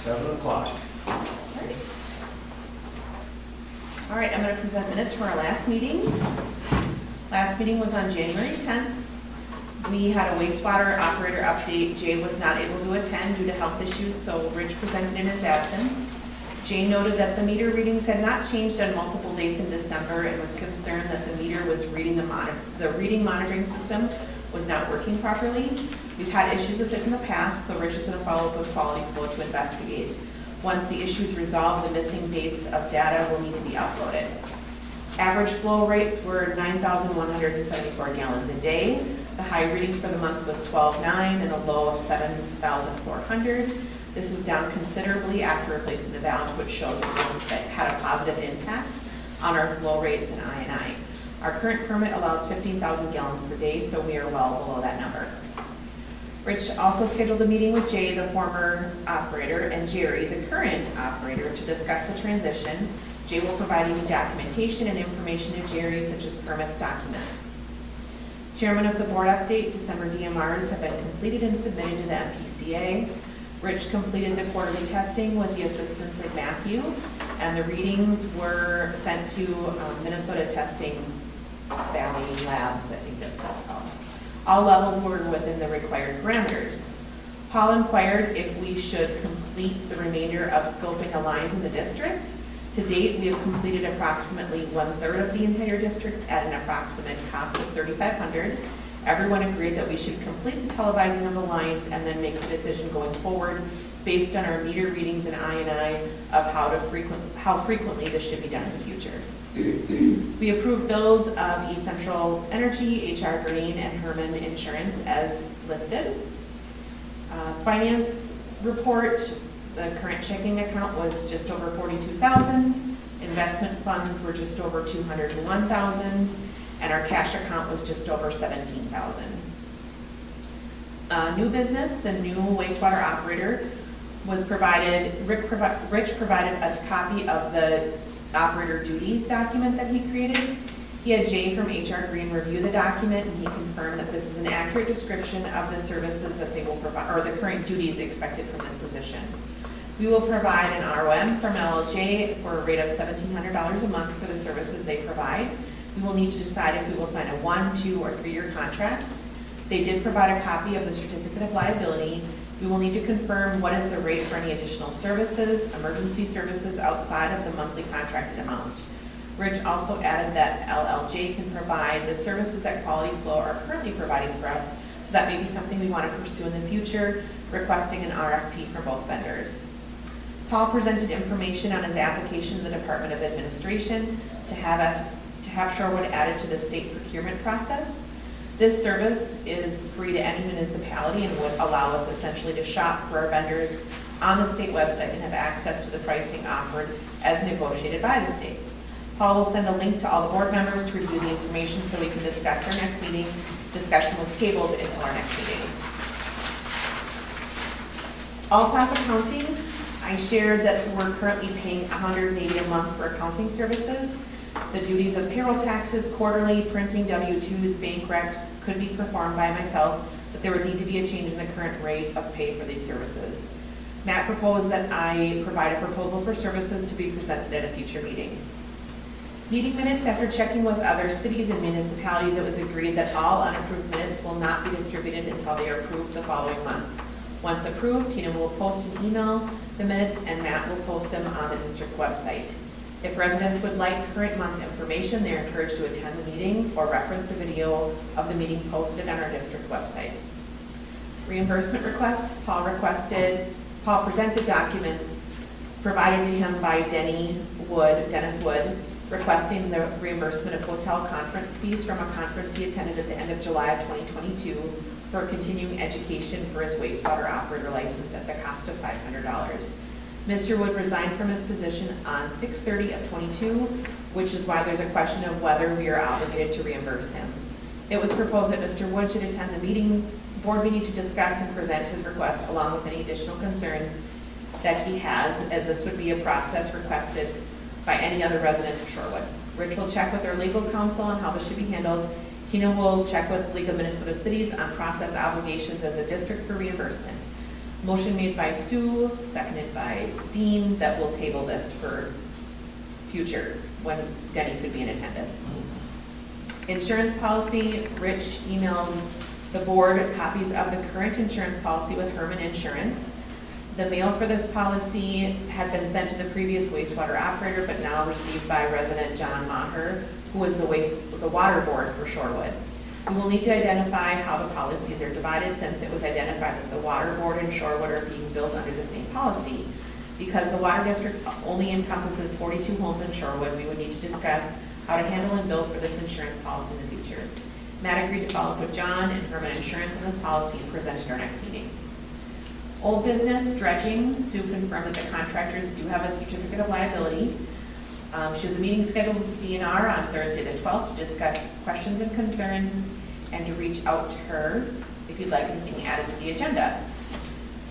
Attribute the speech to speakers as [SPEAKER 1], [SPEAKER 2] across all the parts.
[SPEAKER 1] 7 o'clock.
[SPEAKER 2] All right, I'm going to present minutes for our last meeting. Last meeting was on January 10th. We had a wastewater operator update. Jay was not able to attend due to health issues, so Rich presented in his absence. Jay noted that the meter readings had not changed on multiple dates in December and was concerned that the meter was reading the reading monitoring system was not working properly. We've had issues with it in the past, so Rich is going to follow up with Quality Flow to investigate. Once the issue is resolved, the missing dates of data will need to be uploaded. Average flow rates were 9,174 gallons a day. The high reading for the month was 12.9 and a low of 7,400. This is down considerably after replacing the valves, which shows it had a positive impact on our flow rates and I&I. Our current permit allows 15,000 gallons per day, so we are well below that number. Rich also scheduled a meeting with Jay, the former operator, and Jerry, the current operator, to discuss the transition. Jay will provide any documentation and information to Jerry, such as permits documents. Chairman of the board update, December DMRs have been completed and submitted to the MPCA. Rich completed the quarterly testing with the assistance of Matthew, and the readings were sent to Minnesota Testing Valley Labs, I think that's what it's called. All levels were within the required parameters. Paul inquired if we should complete the remainder of scoping the lines in the district. To date, we have completed approximately 1/3 of the entire district at an approximate cost of $3,500. Everyone agreed that we should complete the televising of the lines and then make the decision going forward based on our meter readings and I&I of how frequently this should be done in the future. We approved bills of East Central Energy, HR Green, and Herman Insurance as listed. Finance report, the current checking account was just over $42,000. Investment funds were just over $201,000. And our cash account was just over $17,000. New business, the new wastewater operator was provided, Rich provided a copy of the operator duties document that he created. He had Jay from HR Green review the document, and he confirmed that this is an accurate description of the services that they will provide, or the current duties expected from this position. We will provide an ROM from LLJ for a rate of $1,700 a month for the services they provide. We will need to decide if we will sign a 1, 2, or 3-year contract. They did provide a copy of the certificate of liability. We will need to confirm what is the rate for any additional services, emergency services outside of the monthly contracted amount. Rich also added that LLJ can provide the services that Quality Flow are currently providing for us, so that may be something we want to pursue in the future, requesting an RFP for both vendors. Paul presented information on his application to the Department of Administration to have Shorewood added to the state procurement process. This service is free to any municipality and would allow us essentially to shop for our vendors on the state website and have access to the pricing offered as negotiated by the state. Paul will send a link to all the board members to review the information so we can discuss our next meeting. Discussion was tabled until our next meeting. All-top accounting, I shared that we're currently paying $180 a month for accounting services. The duties of payroll taxes, quarterly, printing, W-2s, bank recs could be performed by myself, but there would need to be a change in the current rate of pay for these services. Matt proposed that I provide a proposal for services to be presented at a future meeting. Meeting minutes, after checking with other cities and municipalities, it was agreed that all unapproved minutes will not be distributed until they are approved the following month. Once approved, Tina will post and email the minutes, and Matt will post them on the district website. If residents would like current month information, they are encouraged to attend the meeting or reference the video of the meeting posted on our district website. Reimbursement request, Paul presented documents provided to him by Dennis Wood, requesting the reimbursement of hotel conference fees from a conference he attended at the end of July of 2022 for continuing education for his wastewater operator license at the cost of $500. Mr. Wood resigned from his position on 6/30 of 22, which is why there's a question of whether we are obligated to reimburse him. It was proposed that Mr. Wood should attend the board meeting to discuss and present his request along with any additional concerns that he has, as this would be a process requested by any other resident of Shorewood. Rich will check with our legal counsel on how this should be handled. Tina will check with League of Minnesota Cities on process obligations as a district for reimbursement. Motion made by Sue, seconded by Dean, that we'll table this for future, when Denny could be in attendance. Insurance policy, Rich emailed the board copies of the current insurance policy with Herman Insurance. The mail for this policy had been sent to the previous wastewater operator, but now received by resident John Maher, who is the water board for Shorewood. We will need to identify how the policies are divided, since it was identified that the water board and Shorewood are being billed under the same policy. Because the water district only encompasses 42 homes in Shorewood, we would need to discuss how to handle and bill for this insurance policy in the future. Matt agreed to follow up with John and Herman Insurance on this policy and present at our next meeting. Old business, dredging. Sue confirmed that the contractors do have a certificate of liability. She has a meeting scheduled with DNR on Thursday the 12th to discuss questions and concerns and to reach out to her if you'd like anything added to the agenda.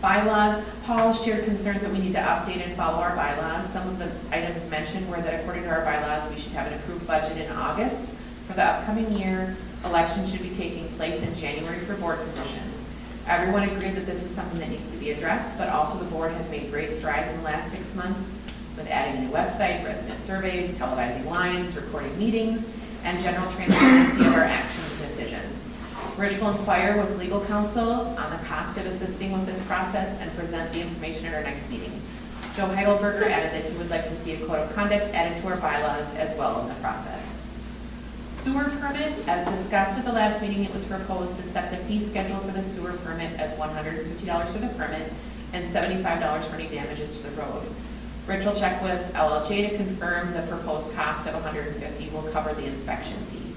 [SPEAKER 2] Bylaws. Paul shared concerns that we need to update and follow our bylaws. Some of the items mentioned were that according to our bylaws, we should have an approved budget in August. For the upcoming year, elections should be taking place in January for board positions. Everyone agreed that this is something that needs to be addressed, but also the board has made great strides in the last 6 months with adding a new website, resident surveys, televising lines, recording meetings, and general transparency of our actions and decisions. Rich will inquire with legal counsel on the cost of assisting with this process and present the information at our next meeting. Joe Heidelberger added that he would like to see a code of conduct added to our bylaws as well in the process. Sewer permit, as discussed at the last meeting, it was proposed to set the fee schedule for the sewer permit as $150 for the permit and $75 for any damages to the road. Rich will check with LLJ to confirm the proposed cost of $150 will cover the inspection fee.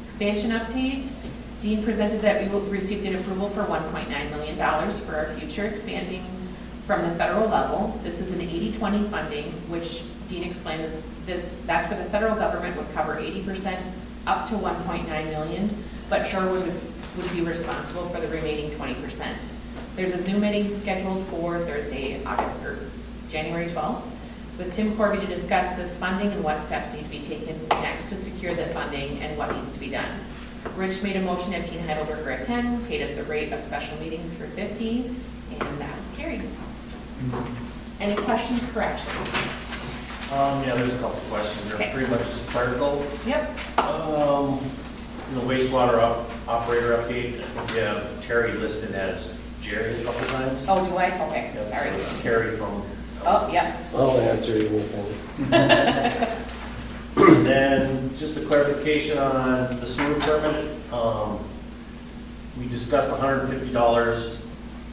[SPEAKER 2] Expansion update. Dean presented that we received an approval for $1.9 million for our future expanding from the federal level. This is an 80-20 funding, which Dean explained that that's where the federal government would cover 80% up to $1.9 million, but Shorewood would be responsible for the remaining 20%. There's a Zoom meeting scheduled for Thursday, January 12th, with Tim Corby to discuss this funding and what steps need to be taken next to secure the funding and what needs to be done. Rich made a motion to have Tina Heidelberger attend, paid at the rate of special meetings for $50, and that was carried. Any questions, corrections?
[SPEAKER 1] Yeah, there's a couple of questions. They're pretty much just clerical.
[SPEAKER 2] Yep.
[SPEAKER 1] The wastewater operator update, I think we have Terry listed as Jerry a couple times.
[SPEAKER 2] Oh, do I? Okay,
[SPEAKER 1] Yep,
[SPEAKER 2] sorry.
[SPEAKER 1] So it's Terry from.
[SPEAKER 2] Oh, yeah.
[SPEAKER 3] I'll answer anything.
[SPEAKER 1] And then just a clarification on the sewer permit. We discussed $150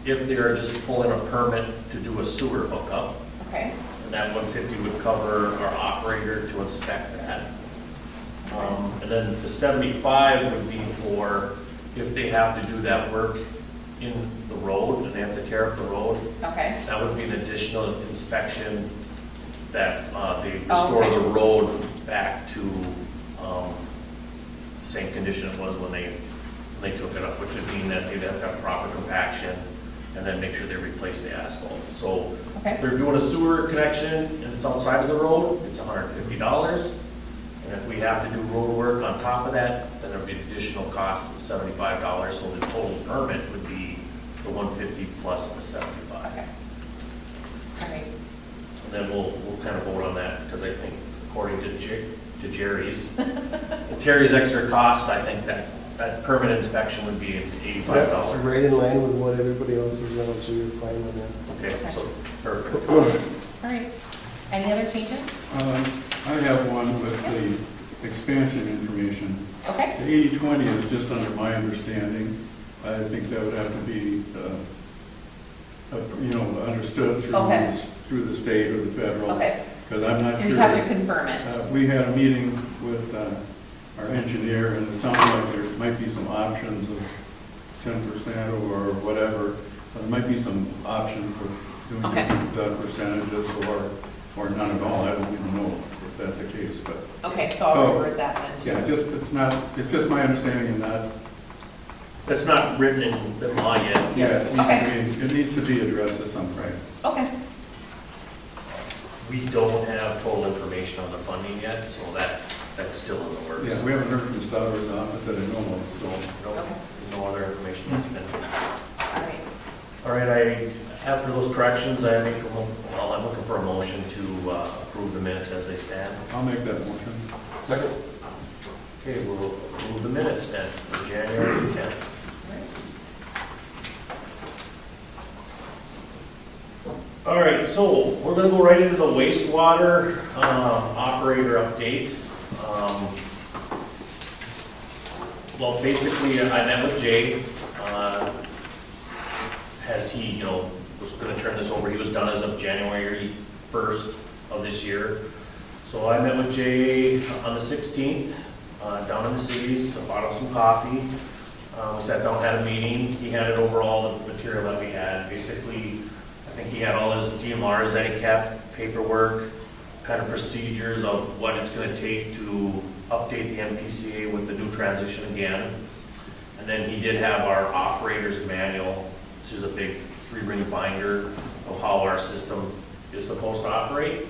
[SPEAKER 1] if they're just pulling a permit to do a sewer hookup.
[SPEAKER 2] Okay.
[SPEAKER 1] And that $150 would cover our operator to inspect that. And then the $75 would be for if they have to do that work in the road and they have to tear up the road.
[SPEAKER 2] Okay.
[SPEAKER 1] That would be an additional inspection that they
[SPEAKER 2] Oh,
[SPEAKER 1] restore
[SPEAKER 2] okay.
[SPEAKER 1] the road back to same condition it was when they took it up, which would mean that they'd have to have proper compaction and then make sure they replace the asphalt. So
[SPEAKER 2] Okay.
[SPEAKER 1] if they're doing a sewer connection and it's outside of the road, it's $150. And if we have to do road work on top of that, then there'd be additional cost of $75. So the total permit would be the $150 plus the $75.
[SPEAKER 2] Okay. All right.
[SPEAKER 1] And then we'll kind of vote on that, because I think according to Jerry's, Terry's extra costs, I think that permit inspection would be $85.
[SPEAKER 3] That's right in line with what everybody else is doing, so you're fine with that.
[SPEAKER 1] Okay, so perfect.
[SPEAKER 2] All right. Any other changes?
[SPEAKER 4] I have one with the expansion information.
[SPEAKER 2] Okay.
[SPEAKER 4] The 80-20 is just under my understanding. I think that would have to be, understood
[SPEAKER 2] Okay.
[SPEAKER 4] through the state or the federal.
[SPEAKER 2] Okay.
[SPEAKER 4] Because I'm not
[SPEAKER 2] So
[SPEAKER 4] sure.
[SPEAKER 2] you have to confirm it.
[SPEAKER 4] We had a meeting with our engineer, and it sounded like there might be some options of 10% or whatever. So there might be some options of doing
[SPEAKER 2] Okay.
[SPEAKER 4] different percentages or none at all. I don't even know if that's the case, but
[SPEAKER 2] Okay, so I'll revert that then.
[SPEAKER 4] yeah, it's just my understanding and not,
[SPEAKER 1] That's not written in the law yet.
[SPEAKER 4] yeah,
[SPEAKER 2] Okay.
[SPEAKER 4] it needs to be addressed at some point.
[SPEAKER 2] Okay.
[SPEAKER 1] We don't have total information on the funding yet, so that's still in the works.
[SPEAKER 4] Yeah, we haven't heard from Stotter's office at a normal, so.
[SPEAKER 1] No,
[SPEAKER 2] Okay.
[SPEAKER 1] no other information that's been.
[SPEAKER 2] All right.
[SPEAKER 1] All right, after those corrections, I'm looking for a motion to approve the minutes as they stand.
[SPEAKER 4] I'll make that motion.
[SPEAKER 3] Second.
[SPEAKER 1] Okay, we'll approve the minutes then for January 10th. All right, so we're gonna go right into the wastewater operator update. Well, basically, I met with Jay. As he, was gonna turn this over, he was done as of January 1st of this year. So I met with Jay on the 16th, down in the cities, bought him some coffee. We sat down, had a meeting. He handed over all the material that we had. Basically, I think he had all his DMRs that he kept, paperwork, kind of procedures of what it's gonna take to update the MPCA with the new transition again. And then he did have our operator's manual, which is a big 3-ring binder of how our system is supposed to operate.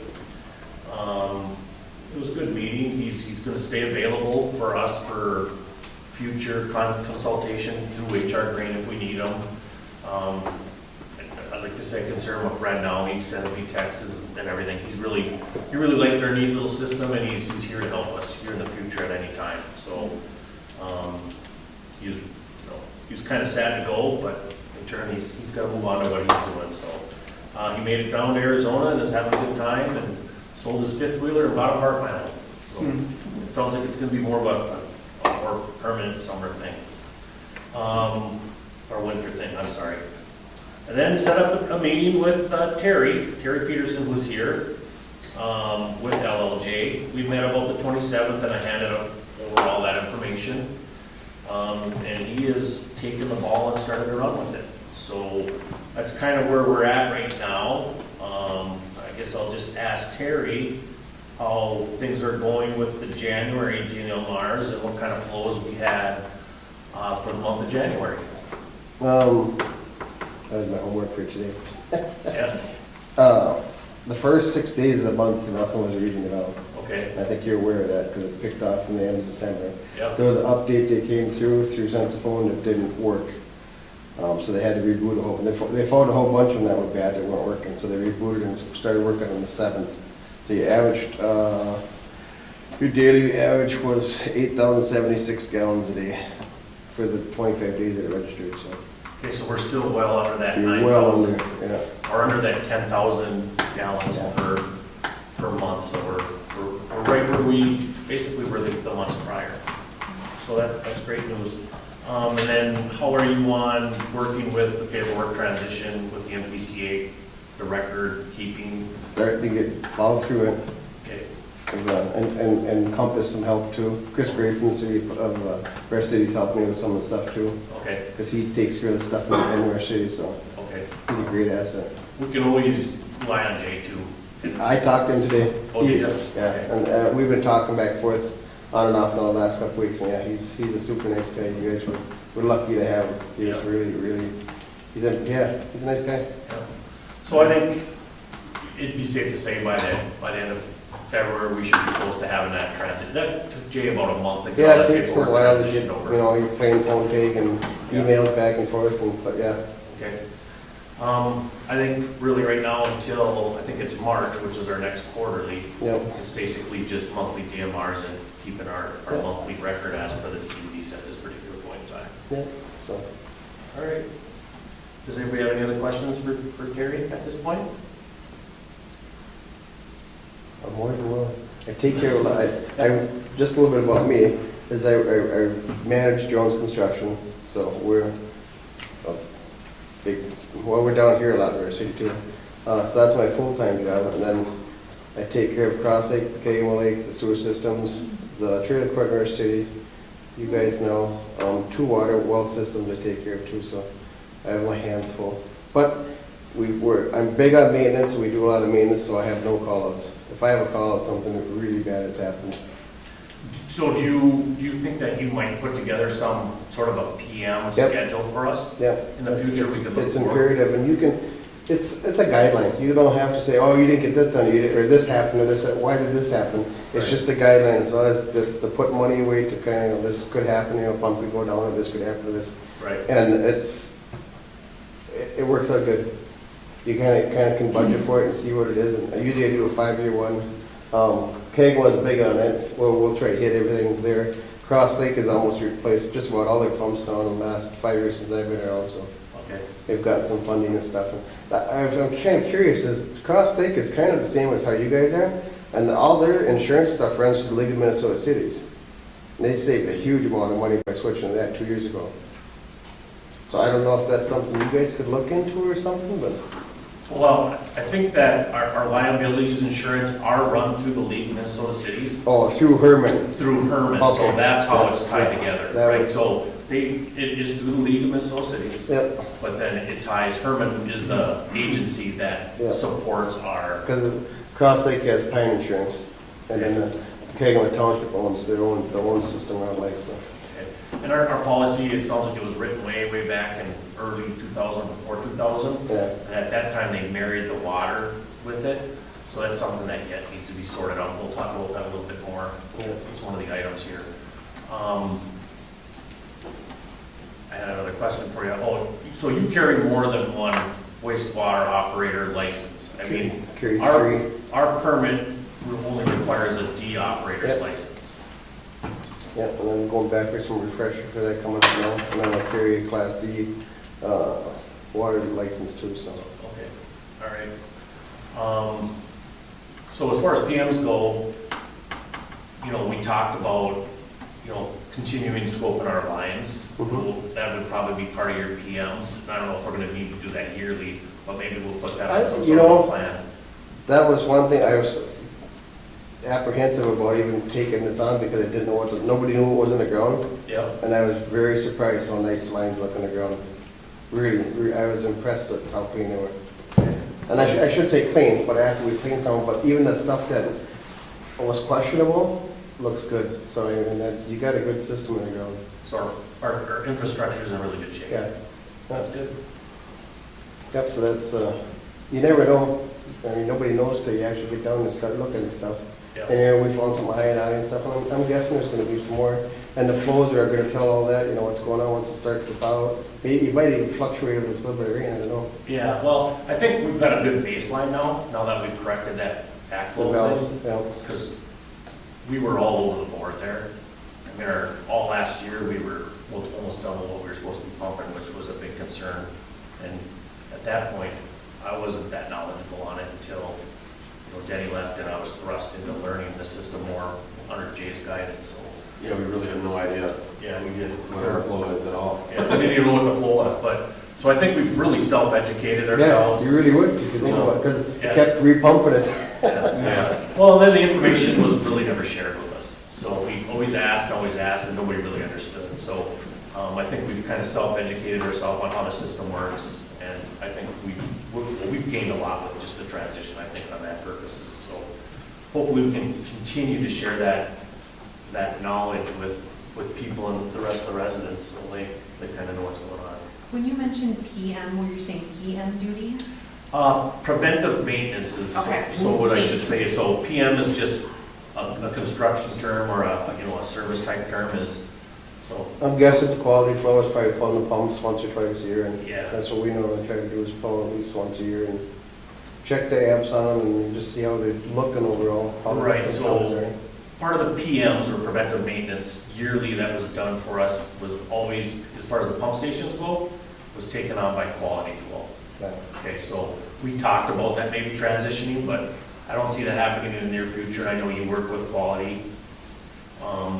[SPEAKER 1] It was a good meeting. He's gonna stay available for us for future consultation through HR Green if we need him. I'd like to say I consider him a friend now. He sends me texts and everything. He really liked our neat little system, and he's here to help us here in the future at any time. So he was kind of sad to go, but in turn he's got to move on to what he's doing. So he made it down to Arizona and is having a good time, and sold his 5th wheeler and bought a park panel. So it sounds like it's going to be more of a more permanent summer thing, or winter thing. I'm sorry. And then set up a meeting with Terry Peterson, who's here, with LLJ. We met about the 27th, and I handed over all that information. And he has taken the ball and started to run with it. So that's kind of where we're at right now. I guess I'll just ask Terry how things are going with the January DNLRs and what kind of flows we had for the month of January.
[SPEAKER 3] That was my homework for today.
[SPEAKER 1] Yeah,
[SPEAKER 3] The first 6 days of the month, nothing was reading at all.
[SPEAKER 1] okay,
[SPEAKER 3] I think you're aware of that because it picked off from the end of December.
[SPEAKER 1] yeah,
[SPEAKER 3] There was an update that came through Sensiphone that didn't work. So they had to reboot a whole, they found a whole bunch of them that were bad that weren't working. So they rebooted and started working on the 7th. So you averaged, your daily average was 8,076 gallons a day for the 25 days that it registered, so.
[SPEAKER 1] okay, so we're still well under that
[SPEAKER 3] You're well
[SPEAKER 1] 9,000,
[SPEAKER 3] under, yeah.
[SPEAKER 1] or under that 10,000 gallons
[SPEAKER 3] Yeah.
[SPEAKER 1] per month, so we're right where we basically were the months prior. So that's great news. And then how are you on working with the paperwork transition with the MPCA, the record keeping?
[SPEAKER 3] Starting to get plowed through it.
[SPEAKER 1] Okay,
[SPEAKER 3] And Compass some help too. Chris Gray from the city of Bear City's helped me with some of the stuff too,
[SPEAKER 1] okay,
[SPEAKER 3] because he takes care of the stuff in our city, so
[SPEAKER 1] okay.
[SPEAKER 3] he's a great asset.
[SPEAKER 1] We can always rely on Jay too.
[SPEAKER 3] I talked to him today.
[SPEAKER 1] Oh, did you?
[SPEAKER 3] Yeah,
[SPEAKER 1] Okay.
[SPEAKER 3] and we've been talking back and forth on and off now the last couple weeks, and yeah, he's a super nice guy. You guys we're lucky to have him. He's
[SPEAKER 1] Yeah.
[SPEAKER 3] really, he's a nice guy.
[SPEAKER 1] Yeah. So I think it'd be safe to say by the end of February, we should be close to having that transit. That took Jay about a month to get
[SPEAKER 3] Yeah,
[SPEAKER 1] that
[SPEAKER 3] it takes a
[SPEAKER 1] paperwork
[SPEAKER 3] while to get,
[SPEAKER 1] transitioned over.
[SPEAKER 3] you're playing phone tag and emails back and forth, but yeah.
[SPEAKER 1] Okay. I think really right now until, I think it's March, which is our next quarterly,
[SPEAKER 3] Yep.
[SPEAKER 1] it's basically just monthly DMRs and keeping our
[SPEAKER 3] Yeah.
[SPEAKER 1] monthly record as per the TVs at this particular point in time.
[SPEAKER 3] Yeah, so.
[SPEAKER 1] All right. Does anybody have any other questions for Terry at this point?
[SPEAKER 3] I'm more than willing. I take care of, I just a little bit about me, is I manage Jones Construction, so we're a big, well, we're down here a lot in our city too. So that's my full-time job, and then I take care of Cross Lake, Kagama Lake, the sewer systems, the trailer court in our city, you guys know, 2 water well systems I take care of too, so I have my hands full. But I'm big on maintenance, and we do a lot of maintenance, so I have no call-outs. If I have a call-out, something really bad has happened.
[SPEAKER 1] So do you think that you might put together some sort of a PM
[SPEAKER 3] Yep.
[SPEAKER 1] schedule for us?
[SPEAKER 3] Yeah.
[SPEAKER 1] In the future, we could look
[SPEAKER 3] It's
[SPEAKER 1] for.
[SPEAKER 3] imperative, and you can, it's a guideline. You don't have to say, oh, you didn't get this done, or this happened, or this, why did this happen? It's
[SPEAKER 1] Right.
[SPEAKER 3] just a guideline, so it's just to put money away to kind of, this could happen, pump could go down, or this could happen to this.
[SPEAKER 1] Right.
[SPEAKER 3] And it works out good. You kind of can budget for it and see what it is, and usually I do a 5-year one. Keg was big on it, we'll try to hit everything there. Cross Lake has almost replaced just about all their pumps down in the last 5 years since I've been around, so
[SPEAKER 1] Okay.
[SPEAKER 3] they've got some funding and stuff. I'm kind of curious, is Cross Lake is kind of the same as how you guys are, and all their insurance stuff runs to the League of Minnesota Cities. And they saved a huge amount of money by switching to that 2 years ago. So I don't know if that's something you guys could look into or something, but.
[SPEAKER 1] Well, I think that our liabilities insurance are run through the League of Minnesota Cities,
[SPEAKER 3] Oh, through Herman.
[SPEAKER 1] through Herman, so
[SPEAKER 3] Okay.
[SPEAKER 1] that's how it's tied
[SPEAKER 3] Yeah.
[SPEAKER 1] together,
[SPEAKER 3] That
[SPEAKER 1] right?
[SPEAKER 3] would-
[SPEAKER 1] So it is through the League of Minnesota Cities,
[SPEAKER 3] Yep,
[SPEAKER 1] but then it ties, Herman is the agency that
[SPEAKER 3] Yeah.
[SPEAKER 1] supports our,
[SPEAKER 3] because Cross Lake has Pine Insurance, and then the Kegel Township owns their own system around Lake, so.
[SPEAKER 1] and our policy, it sounds like it was written way back in early 2000, before 2000.
[SPEAKER 3] Yeah,
[SPEAKER 1] And at that time, they married the water with it, so that's something that yet needs to be sorted out. We'll talk about that a little bit more.
[SPEAKER 3] Yeah.
[SPEAKER 1] It's one of the items here. I had another question for you. Oh, so you carry more than one wastewater operator license? I mean,
[SPEAKER 3] carry
[SPEAKER 1] our,
[SPEAKER 3] 3.
[SPEAKER 1] our permit only requires a D operator's
[SPEAKER 3] Yep.
[SPEAKER 1] license.
[SPEAKER 3] Yeah, and then going back for some refresher for that coming up now, and then I carry a Class D water license too, so.
[SPEAKER 1] Okay, all right. So as far as PMs go, we talked about, continuing scoping our lines.
[SPEAKER 3] Mhm.
[SPEAKER 1] That would probably be part of your PMs. I don't know if we're gonna need to do that yearly, but maybe we'll put that on some
[SPEAKER 3] You
[SPEAKER 1] sort
[SPEAKER 3] know,
[SPEAKER 1] of plan.
[SPEAKER 3] That was one thing I was apprehensive about even taking this on because I didn't know nobody knew what was in the ground.
[SPEAKER 1] Yep,
[SPEAKER 3] And I was very surprised how nice lines look in the ground. Really, I was impressed at how clean they were. And I should say clean, but after we clean some, but even the stuff that was questionable looks good. So, you got a good system in the ground.
[SPEAKER 1] so our infrastructure is in really good shape.
[SPEAKER 3] Yeah.
[SPEAKER 1] That's good.
[SPEAKER 3] Yep, so that's, you never know. I mean, nobody knows till you actually get down and start looking at stuff.
[SPEAKER 1] Yeah.
[SPEAKER 3] And we found some iodine and stuff, and I'm guessing there's gonna be some more. And the flows are gonna tell all that, what's going on once it starts to thaw. Maybe it might even fluctuate with a little bit of rain, I don't know.
[SPEAKER 1] Yeah, well, I think we've got a good baseline now that we've corrected that backflow thing.
[SPEAKER 3] Yeah.
[SPEAKER 1] Because we were all over the board there. I mean, all last year, we were almost double what we were supposed to be pumping, which was a big concern. And at that point, I wasn't that knowledgeable on it until, Denny left and I was thrust into learning the system more under Jay's guidance, so.
[SPEAKER 5] Yeah, we really have no idea
[SPEAKER 1] Yeah, we did.
[SPEAKER 5] what our flow is at all.
[SPEAKER 1] Yeah, we didn't even know what the flow was, so I think we've really self-educated
[SPEAKER 3] Yeah,
[SPEAKER 1] ourselves.
[SPEAKER 3] you really would, if you think about it, because
[SPEAKER 1] Yeah.
[SPEAKER 3] it kept repumping it.
[SPEAKER 1] Yeah. Well, then the information was really never shared with us. So we always asked, and nobody really understood. So I think we've kind of self-educated ourselves on how the system works. And I think we've gained a lot with just the transition, I think, on that purposes. So hopefully we can continue to share that knowledge with people and the rest of the residents, so they kind of know what's going on.
[SPEAKER 2] When you mentioned PM, were you saying PM duties?
[SPEAKER 1] Preventive maintenance is,
[SPEAKER 2] Okay.
[SPEAKER 1] so what I should say, so PM is just a construction term or a service type term is, so,
[SPEAKER 3] I'm guessing the quality flow is probably pulling the pumps once or twice a year, and
[SPEAKER 1] Yeah.
[SPEAKER 3] that's what we normally try to do, is pull at least once a year and check the amps on them and just see how they're looking overall. how the
[SPEAKER 1] Right,
[SPEAKER 3] pumps
[SPEAKER 1] so-
[SPEAKER 3] are.
[SPEAKER 1] part of the PMs or preventive maintenance yearly that was done for us was always, as far as the pump stations go, was taken on by quality flow.
[SPEAKER 3] Yeah.
[SPEAKER 1] Okay, so we talked about that maybe transitioning, but I don't see that happening in the near future. I know you work with quality.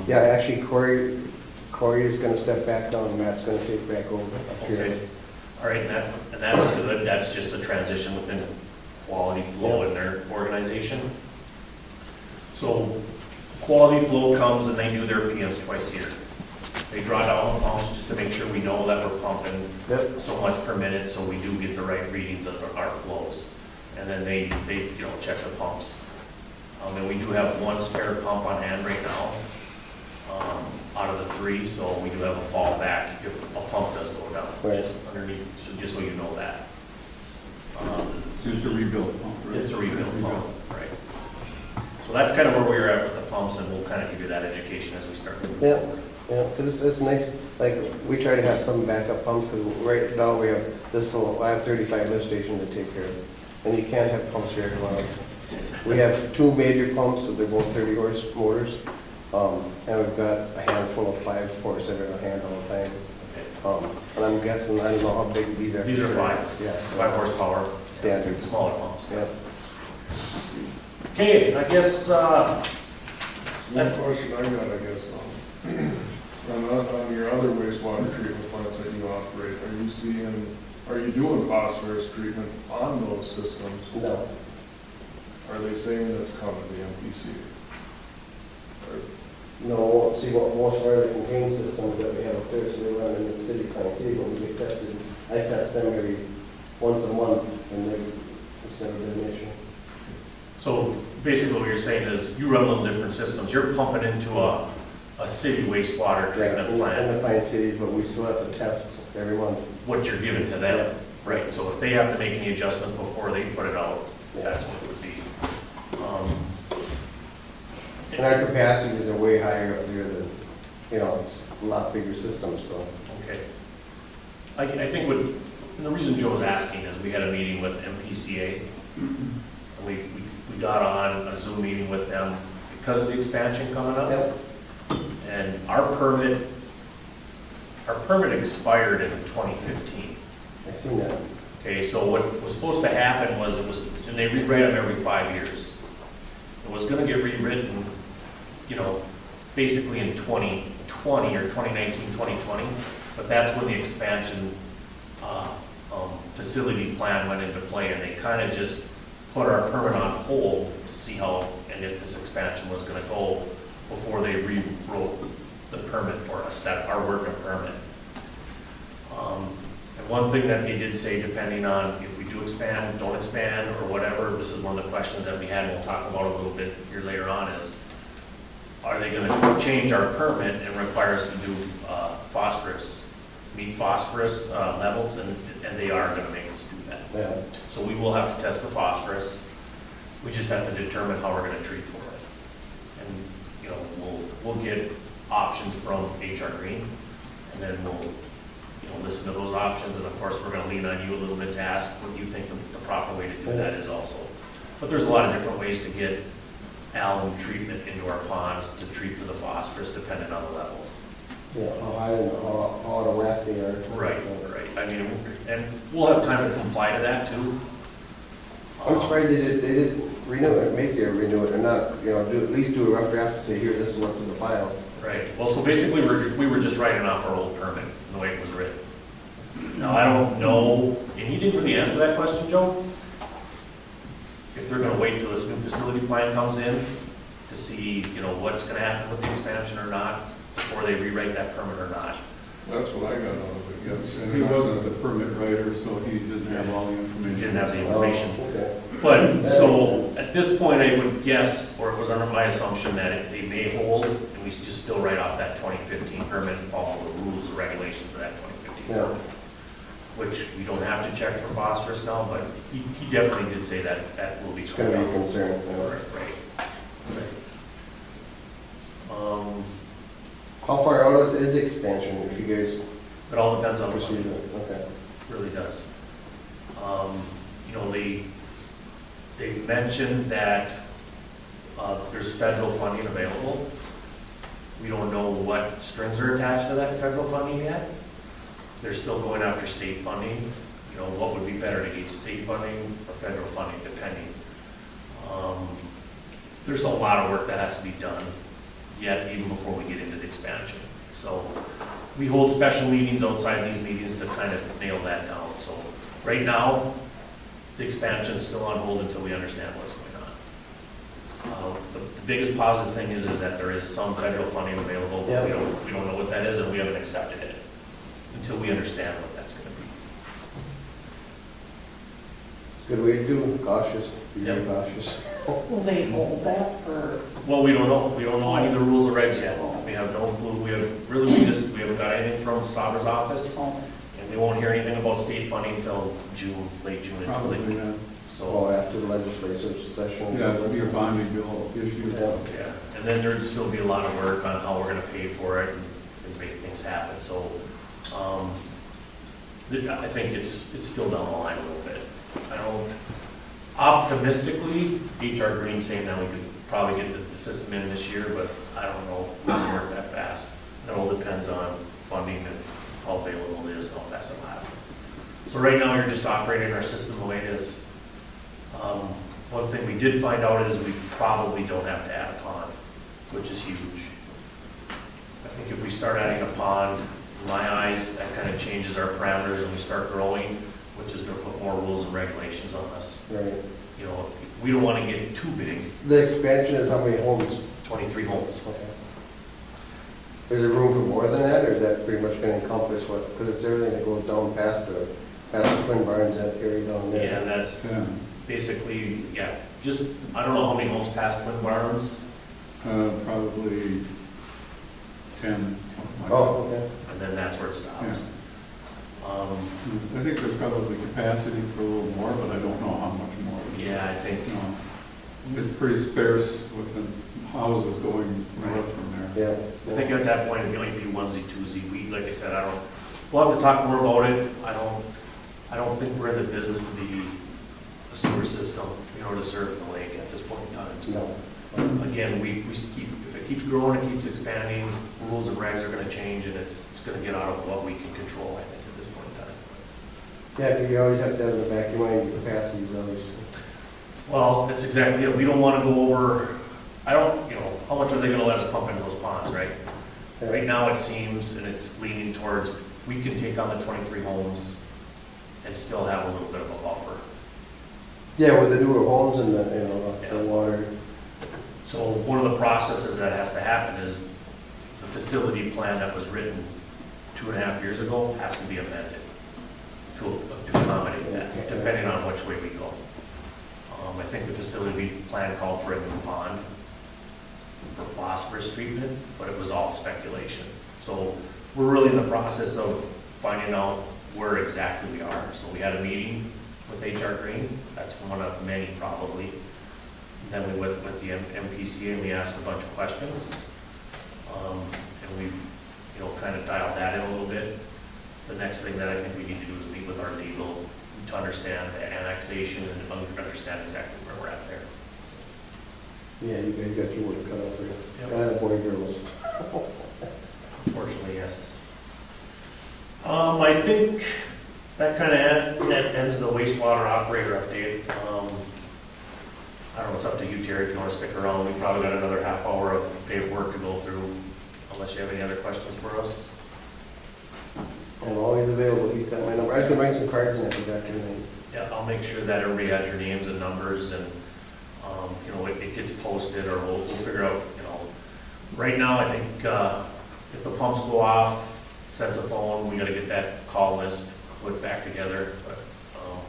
[SPEAKER 3] Yeah, actually Corey is gonna step back now and Matt's gonna take back over up here.
[SPEAKER 1] Okay. All right, and that's good. That's just a transition within quality flow in their organization. So quality flow comes and they do their PMs twice a year. They draw down the pumps just to make sure we know that we're pumping
[SPEAKER 3] Yep,
[SPEAKER 1] so much per minute, so we do get the right readings of our flows. And then they check the pumps. And we do have one spare pump on hand right now, out of the 3, so we do have a fallback if a pump does go down.
[SPEAKER 3] Right.
[SPEAKER 1] Just underneath, just so you know that.
[SPEAKER 4] It's a rebuild pump, right?
[SPEAKER 1] It's a rebuild pump, right. So that's kind of where we're at with the pumps, and we'll kind of give you that education as we start moving
[SPEAKER 3] yeah.
[SPEAKER 1] forward.
[SPEAKER 3] Yeah, because it's nice, like, we try to have some backup pumps, because right now we have I have 35 lift stations to take care of, and you can't have pumps here everywhere. We have 2 major pumps, so they're both 30 horse motors, and we've got a handful of 5 horse that are in a hand all the time. And I'm guessing, I don't know how big these are.
[SPEAKER 1] These are 5s,
[SPEAKER 3] Yeah.
[SPEAKER 1] 5 horsepower.
[SPEAKER 3] Standard.
[SPEAKER 1] Smaller pumps.
[SPEAKER 3] Yeah.
[SPEAKER 1] Okay, I guess,
[SPEAKER 6] One question I got, I guess, on your other wastewater treatment plants that you operate, are you doing phosphorus treatment on those systems?
[SPEAKER 3] No.
[SPEAKER 6] Are they saying that's coming, the MPC?
[SPEAKER 3] No, see, what most of our contained systems that we have up there, so they run in the city, Pine City, but we get tested. I test them every once a month, and it's never been an issue.
[SPEAKER 1] so basically what you're saying is you run little different systems. You're pumping into a city wastewater treatment
[SPEAKER 3] In
[SPEAKER 1] plant,
[SPEAKER 3] the Pine Cities, but we still have to test every month.
[SPEAKER 1] what you're giving to them. Right, so if they have to make any adjustments before they put it out, that's what it would be.
[SPEAKER 3] And our capacities are way higher up there than, it's a lot bigger system, so.
[SPEAKER 1] Okay. I think and the reason Joe's asking is we had a meeting with MPCA. And we got on a Zoom meeting with them because of the expansion coming up.
[SPEAKER 3] Yep.
[SPEAKER 1] And our permit expired in 2015.
[SPEAKER 3] I seen that.
[SPEAKER 1] Okay, so what was supposed to happen was and they rewrite them every 5 years. It was gonna get rewritten, basically in 2020 or 2019, 2020, but that's when the expansion facility plan went into play, and they kind of just put our permit on hold to see how and if this expansion was gonna go before they rewrote the permit for us, that our working permit. And one thing that they did say, depending on if we do expand, don't expand, or whatever, this is one of the questions that we had, and we'll talk about a little bit here later on, is are they gonna change our permit and require us to do meet phosphorus levels, and they are gonna make us do that.
[SPEAKER 3] Yeah.
[SPEAKER 1] So we will have to test for phosphorus. We just have to determine how we're gonna treat for it. And, we'll get options from HR Green, and then we'll, listen to those options, and of course, we're gonna lean on you a little bit to ask what you think the proper way to do that is also. But there's a lot of different ways to get alum treatment into our ponds to treat for the phosphorus, depending on the levels.
[SPEAKER 3] Yeah, how high and how out of whack they are.
[SPEAKER 1] Right. I mean, and we'll have time to comply to that too.
[SPEAKER 3] I'm surprised they didn't renew it, make you renew it, or not, at least do a rough draft and say, here, this is what's in the file.
[SPEAKER 1] Right, well, so basically, we were just writing off our old permit, the way it was written. Now, I don't know, and you didn't really answer that question, Joe, if they're gonna wait till this new facility plan comes in to see, what's gonna happen with the expansion or not, before they rewrite that permit or not.
[SPEAKER 6] That's what I got out of it, yes.
[SPEAKER 4] And he wasn't the permit writer, so he didn't have all the information.
[SPEAKER 1] Didn't have the
[SPEAKER 3] Oh,
[SPEAKER 1] information.
[SPEAKER 3] okay.
[SPEAKER 1] But,
[SPEAKER 3] That
[SPEAKER 1] so,
[SPEAKER 3] makes sense.
[SPEAKER 1] at this point, I would guess, or it was under my assumption, that they may hold, and we should just still write off that 2015 permit and follow the rules and regulations of that 2015
[SPEAKER 3] Yeah.
[SPEAKER 1] permit. Which we don't have to check for phosphorus now, but he definitely did say that will be.
[SPEAKER 3] It's gonna be a concern.
[SPEAKER 1] Right.
[SPEAKER 3] How far out is the expansion, if you guys
[SPEAKER 1] It all depends on the
[SPEAKER 3] proceed?
[SPEAKER 1] funding.
[SPEAKER 3] Okay.
[SPEAKER 1] Really does. They mentioned that there's federal funding available. We don't know what strings are attached to that federal funding yet. They're still going after state funding. What would be better to get state funding or federal funding, depending. There's a lot of work that has to be done yet, even before we get into the expansion. So we hold special meetings outside these meetings to kind of nail that down. So right now, the expansion's still on hold until we understand what's going on. The biggest positive thing is that there is some federal funding available.
[SPEAKER 3] Yeah.
[SPEAKER 1] We don't know what that is, and we haven't accepted it until we understand what that's going to be.
[SPEAKER 3] It's a good way to do, cautious, be very
[SPEAKER 1] Yep.
[SPEAKER 3] cautious.
[SPEAKER 7] Will they hold that for,
[SPEAKER 1] Well, we don't know. We don't know any of the rules or regs yet. We have no clue. We haven't got anything from Stauber's office, and we won't hear anything about state funding until June, late June.
[SPEAKER 4] Probably not.
[SPEAKER 3] Oh,
[SPEAKER 1] So,
[SPEAKER 3] after the legislature session.
[SPEAKER 4] Yeah, it'll be a bonding bill issue.
[SPEAKER 3] Yeah.
[SPEAKER 1] yeah. And then there'd still be a lot of work on how we're gonna pay for it. and make things happen. So, I think it's still down the line a little bit. I don't, optimistically, HR Green's saying that we could probably get the system in this year, but I don't know if we can work that fast. It all depends on funding and how available it is and how fast it'll happen. So right now, you're just operating our system the way it is. One thing we did find out is we probably don't have to add a pond, which is huge. I think if we start adding a pond, in my eyes, that kind of changes our parameters and we start growing, which is going to put more rules and regulations on us.
[SPEAKER 3] Right.
[SPEAKER 1] You know, we don't want to get too big,
[SPEAKER 3] The expansion is how many homes?
[SPEAKER 1] 23 homes.
[SPEAKER 3] Okay. Is there room for more than that, or is that pretty much gonna encompass what, because it's everything that goes down past the Twin Barns that area down there?
[SPEAKER 1] Yeah, that's
[SPEAKER 4] Yeah.
[SPEAKER 1] basically, yeah, just, I don't know how many homes past Twin Barns,
[SPEAKER 4] Probably 10, something like that.
[SPEAKER 3] Oh, okay.
[SPEAKER 1] and then that's where it stops.
[SPEAKER 4] I think there's probably capacity for a little more, but I don't know how much more.
[SPEAKER 1] Yeah, I think,
[SPEAKER 4] You know, it's pretty sparse with the houses going north from there.
[SPEAKER 3] Yeah.
[SPEAKER 1] I think at that point, it might be onesie, twosie. We, like I said, we'll have to talk more about it. I don't think we're in the business to be a sewer system, you know, to serve the lake at this point in time. So,
[SPEAKER 3] No.
[SPEAKER 1] again, we keep, if it keeps growing, it keeps expanding, rules and regs are gonna change, and it's gonna get out of what we can control, I think, at this point in time.
[SPEAKER 3] Yeah, 'cause you always have to have in the back of your mind, your capacity is always,
[SPEAKER 1] Well, that's exactly it. We don't wanna go over, you know, how much are they gonna let us pump into those ponds, right? Right now, it seems, and it's leaning towards, we can take on the 23 homes and still have a little bit of a buffer.
[SPEAKER 3] yeah, with the newer homes and the, you know, the
[SPEAKER 1] Yeah.
[SPEAKER 3] water.
[SPEAKER 1] So one of the processes that has to happen is the facility plan that was written 2.5 years ago has to be amended to accommodate that, depending on which way we go. I think the facility plan called for a new pond for phosphorus treatment, but it was all speculation. So we're really in the process of finding out where exactly we are. So we had a meeting with HR Green, that's one of many probably. Then we went with the MPCA and we asked a bunch of questions. And we, you know, kind of dialed that in a little bit. The next thing that I think we need to do is meet with our legal to understand the annexation and understand exactly where we're at there.
[SPEAKER 3] Yeah, you guys got your work cut out for you.
[SPEAKER 1] Yep.
[SPEAKER 3] And boy, girls.
[SPEAKER 1] Unfortunately, yes. I think that kind of ends the wastewater operator update. I don't know, it's up to you, Terry, if you want to stick around. We probably got another half hour of paperwork to go through, unless you have any other questions for us.
[SPEAKER 3] I'm always available, you got my number. I was gonna bring some cards and everything back tonight.
[SPEAKER 1] Yeah, I'll make sure that everybody has your names and numbers and, you know, it gets posted or we'll figure out, you know. Right now, I think, if the pumps go off, sets a phone, we gotta get that call list put back together, but,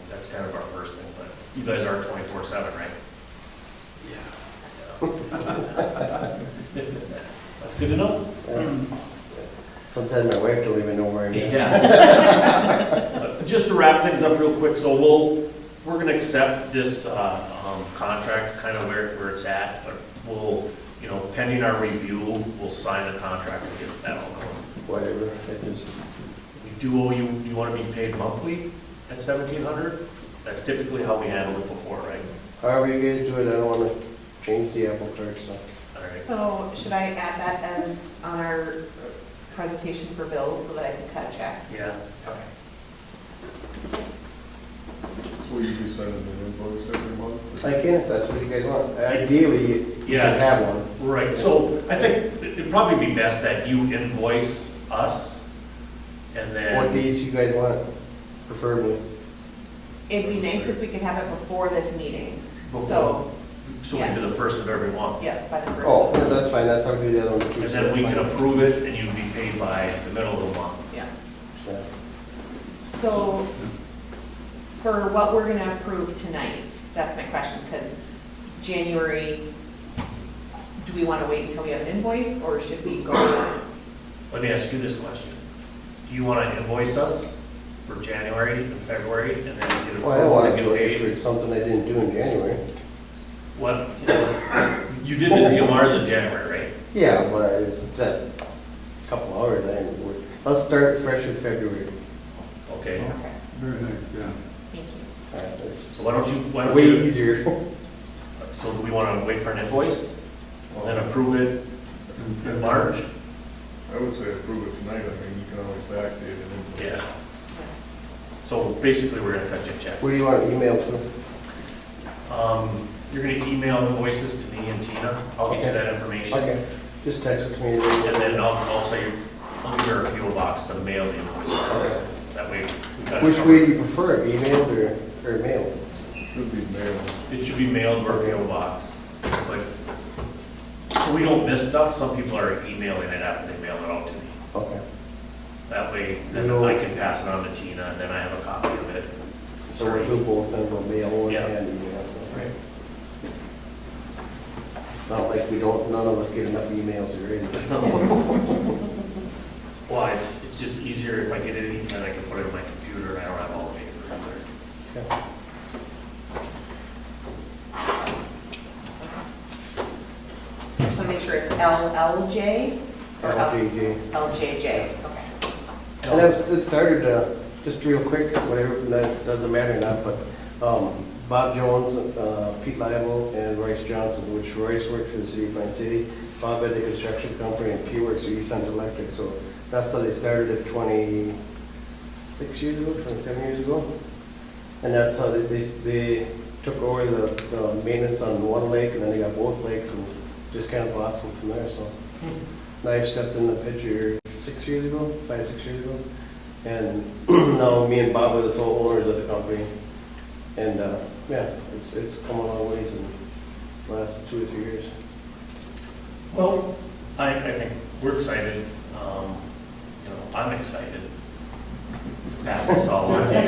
[SPEAKER 1] that's kind of our first thing, but you guys are 24/7, right? Yeah. That's good to know.
[SPEAKER 3] Sometimes my wife don't even know where I'm at.
[SPEAKER 1] Yeah. Just to wrap things up real quick, so we're gonna accept this, contract kind of where it's at, but we'll, you know, pending our review, we'll sign the contract and get that all going.
[SPEAKER 3] Whatever, it just,
[SPEAKER 1] We do owe you, you wanna be paid monthly at 1,700? That's typically how we handled it before, right?
[SPEAKER 3] however you guys do it, I don't wanna change the apple cart, so.
[SPEAKER 1] All right.
[SPEAKER 2] So should I add that as on our presentation for bills so that I can cut a check?
[SPEAKER 1] Yeah.
[SPEAKER 6] So you be sending an invoice every month?
[SPEAKER 3] I can, if that's what you guys want. Ideally, you should
[SPEAKER 1] Yeah.
[SPEAKER 3] have one.
[SPEAKER 1] Right, so I think it'd probably be best that you invoice us and then.
[SPEAKER 3] What days you guys want, preferably?
[SPEAKER 2] It'd be nice if we could have it before this meeting.
[SPEAKER 1] Before-
[SPEAKER 2] So,
[SPEAKER 1] So we do the first of every month.
[SPEAKER 2] yeah, by the first.
[SPEAKER 3] Oh, yeah, that's fine, that's how we do the other ones too.
[SPEAKER 1] And
[SPEAKER 3] so
[SPEAKER 1] then
[SPEAKER 3] that's
[SPEAKER 1] we can
[SPEAKER 3] fine.
[SPEAKER 1] approve it and you'd be paid by the middle of the month.
[SPEAKER 2] Yeah.
[SPEAKER 3] Yeah.
[SPEAKER 2] So for what we're gonna approve tonight, that's my question, because January, do we wanna wait until we have an invoice, or should we go?
[SPEAKER 1] Let me ask you this question. Do you want to invoice us for January and February and then get it
[SPEAKER 3] Well, I don't want to
[SPEAKER 1] get
[SPEAKER 3] do
[SPEAKER 1] paid?
[SPEAKER 3] it for something I didn't do in January.
[SPEAKER 1] What, you did the DMRs in January, right?
[SPEAKER 3] Yeah, but it's that couple hours, let's start fresh in February.
[SPEAKER 1] Okay,
[SPEAKER 2] Okay,
[SPEAKER 4] Very nice, yeah.
[SPEAKER 2] thank you.
[SPEAKER 3] It's
[SPEAKER 1] so why don't
[SPEAKER 3] way
[SPEAKER 1] you,
[SPEAKER 3] easier.
[SPEAKER 1] so do we want to wait for an invoice, then approve it in March?
[SPEAKER 6] I would say approve it tonight, I mean, you can always backdate it. into-
[SPEAKER 1] Yeah. So basically, we're gonna cut you a check.
[SPEAKER 3] Where do you want to email to?
[SPEAKER 1] You're gonna email invoices to me and Tina. I'll get you that information.
[SPEAKER 3] Okay, just text it to me.
[SPEAKER 1] And then I'll say, I'll give her a PO box to mail the invoice. That way, we got it
[SPEAKER 3] Which
[SPEAKER 1] covered.
[SPEAKER 3] way do you prefer, it, emailed or mailed?
[SPEAKER 6] Should be mailed.
[SPEAKER 1] It should be mailed to our PO box. But, so we don't miss stuff. Some people are emailing it after they mail it out to me.
[SPEAKER 3] Okay.
[SPEAKER 1] That way, then I can pass it on to Tina, and then I have a copy of it.
[SPEAKER 3] So we'll do both, then we'll mail one
[SPEAKER 1] Yeah.
[SPEAKER 3] and email.
[SPEAKER 1] Right.
[SPEAKER 3] Not like none of us get enough emails already.
[SPEAKER 1] Well, it's just easier if I get it, and then I can put it in my computer, and I don't have all the papers in there.
[SPEAKER 3] Okay.
[SPEAKER 2] So make sure it's LLJ or
[SPEAKER 3] LJJ.
[SPEAKER 2] LJJ, okay.
[SPEAKER 3] And it started, just real quick, whatever, that doesn't matter now, but Bob Jones, Pete Liable, and Royce Johnson, which Royce worked for the city of Pine City, Bob had the construction company, and Pete works for East End Electric, so that's how they started it 26 years ago, 27 years ago. And that's how they took over the maintenance on one lake, and then they got both lakes, and just kind of blossomed from there, so. And I stepped in the picture 6 years ago, 5, 6 years ago. And now me and Bob are the sole owners of the company. And, yeah, it's come a long ways in the last 2 or 3 years.
[SPEAKER 1] Well, I think we're excited. I'm excited to pass this all on to you.